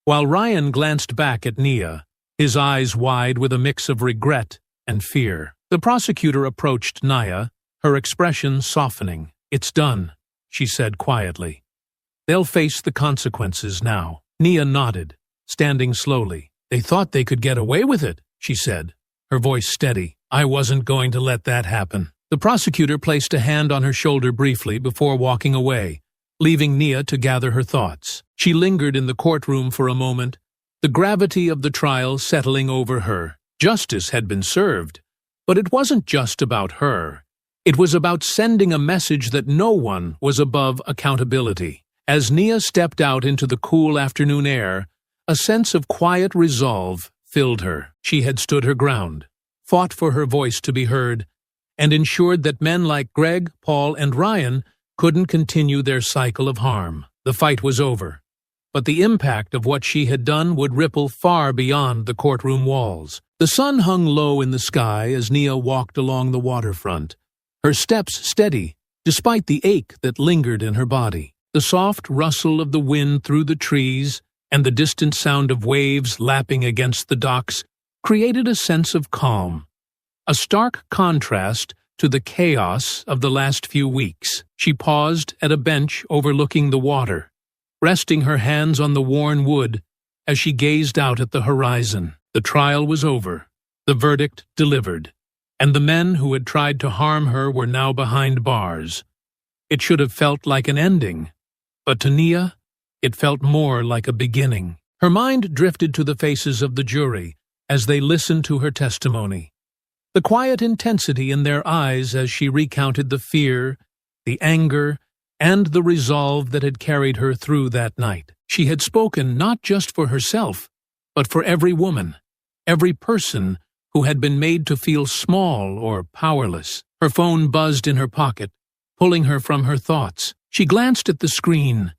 Speaker 1: while Ryan glanced back at Nia, his eyes wide with a mix of regret and fear. The prosecutor approached Nia, her expression softening. "It's done," she said quietly. "They'll face the consequences now." Nia nodded, standing slowly. "They thought they could get away with it," she said, her voice steady. "I wasn't going to let that happen." The prosecutor placed a hand on her shoulder briefly before walking away, leaving Nia to gather her thoughts. She lingered in the courtroom for a moment, the gravity of the trial settling over her. Justice had been served, But it wasn't just about her. It was about sending a message that no one was above accountability. As Nia stepped out into the cool afternoon air, a sense of quiet resolve filled her. She had stood her ground, fought for her voice to be heard, and ensured that men like Greg, Paul, and Ryan couldn't continue their cycle of harm. The fight was over, but the impact of what she had done would ripple far beyond the courtroom walls. The sun hung low in the sky as Nia walked along the waterfront, her steps steady, despite the ache that lingered in her body. The soft rustle of the wind through the trees and the distant sound of waves lapping against the docks created a sense of calm, a stark contrast to the chaos of the last few weeks. She paused at a bench overlooking the water, resting her hands on the worn wood as she gazed out at the horizon. The trial was over, the verdict delivered, and the men who had tried to harm her were now behind bars. It should have felt like an ending, but to Nia, it felt more like a beginning. Her mind drifted to the faces of the jury as they listened to her testimony, the quiet intensity in their eyes as she recounted the fear, the anger, and the resolve that had carried her through that night. She had spoken not just for herself, but for every woman, every person who had been made to feel small or powerless. Her phone buzzed in her pocket, pulling her from her thoughts. She glanced at the screen.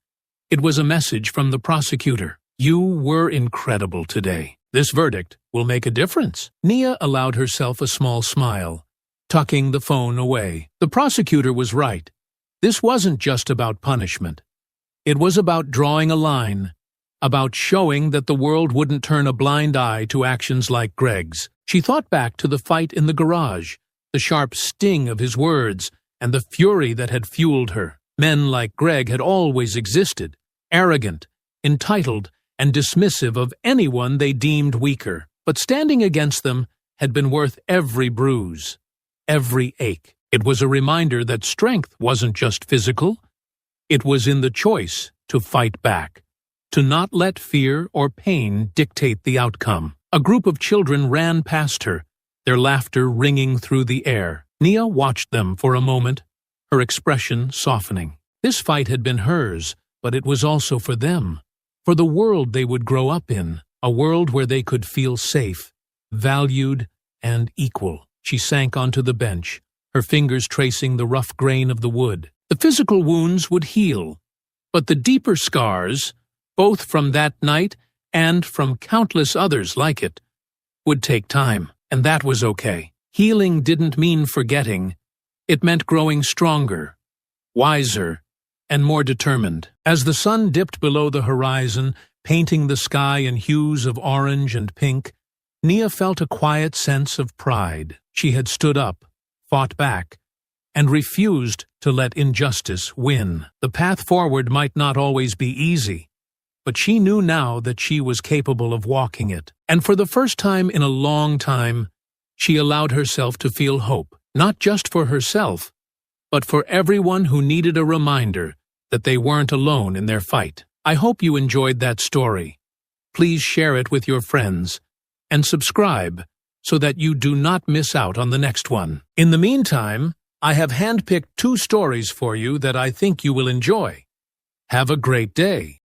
Speaker 1: It was a message from the prosecutor. "You were incredible today. This verdict will make a difference." Nia allowed herself a small smile, tucking the phone away. The prosecutor was right. This wasn't just about punishment. It was about drawing a line, about showing that the world wouldn't turn a blind eye to actions like Greg's. She thought back to the fight in the garage, the sharp sting of his words, and the fury that had fueled her. Men like Greg had always existed, arrogant, entitled, and dismissive of anyone they deemed weaker. But standing against them had been worth every bruise, every ache. It was a reminder that strength wasn't just physical. It was in the choice to fight back, to not let fear or pain dictate the outcome. A group of children ran past her, their laughter ringing through the air. Nia watched them for a moment, her expression softening. This fight had been hers, but it was also for them, for the world they would grow up in, a world where they could feel safe, valued, and equal. She sank onto the bench, her fingers tracing the rough grain of the wood. The physical wounds would heal, but the deeper scars, both from that night and from countless others like it, would take time, and that was okay. Healing didn't mean forgetting. It meant growing stronger, wiser, and more determined. As the sun dipped below the horizon, painting the sky in hues of orange and pink, Nia felt a quiet sense of pride. She had stood up, fought back, and refused to let injustice win. The path forward might not always be easy, but she knew now that she was capable of walking it. And for the first time in a long time, she allowed herself to feel hope, not just for herself, but for everyone who needed a reminder that they weren't alone in their fight. I hope you enjoyed that story. Please share it with your friends and subscribe so that you do not miss out on the next one. In the meantime, I have handpicked 2 stories for you that I think you will enjoy. Have a great day.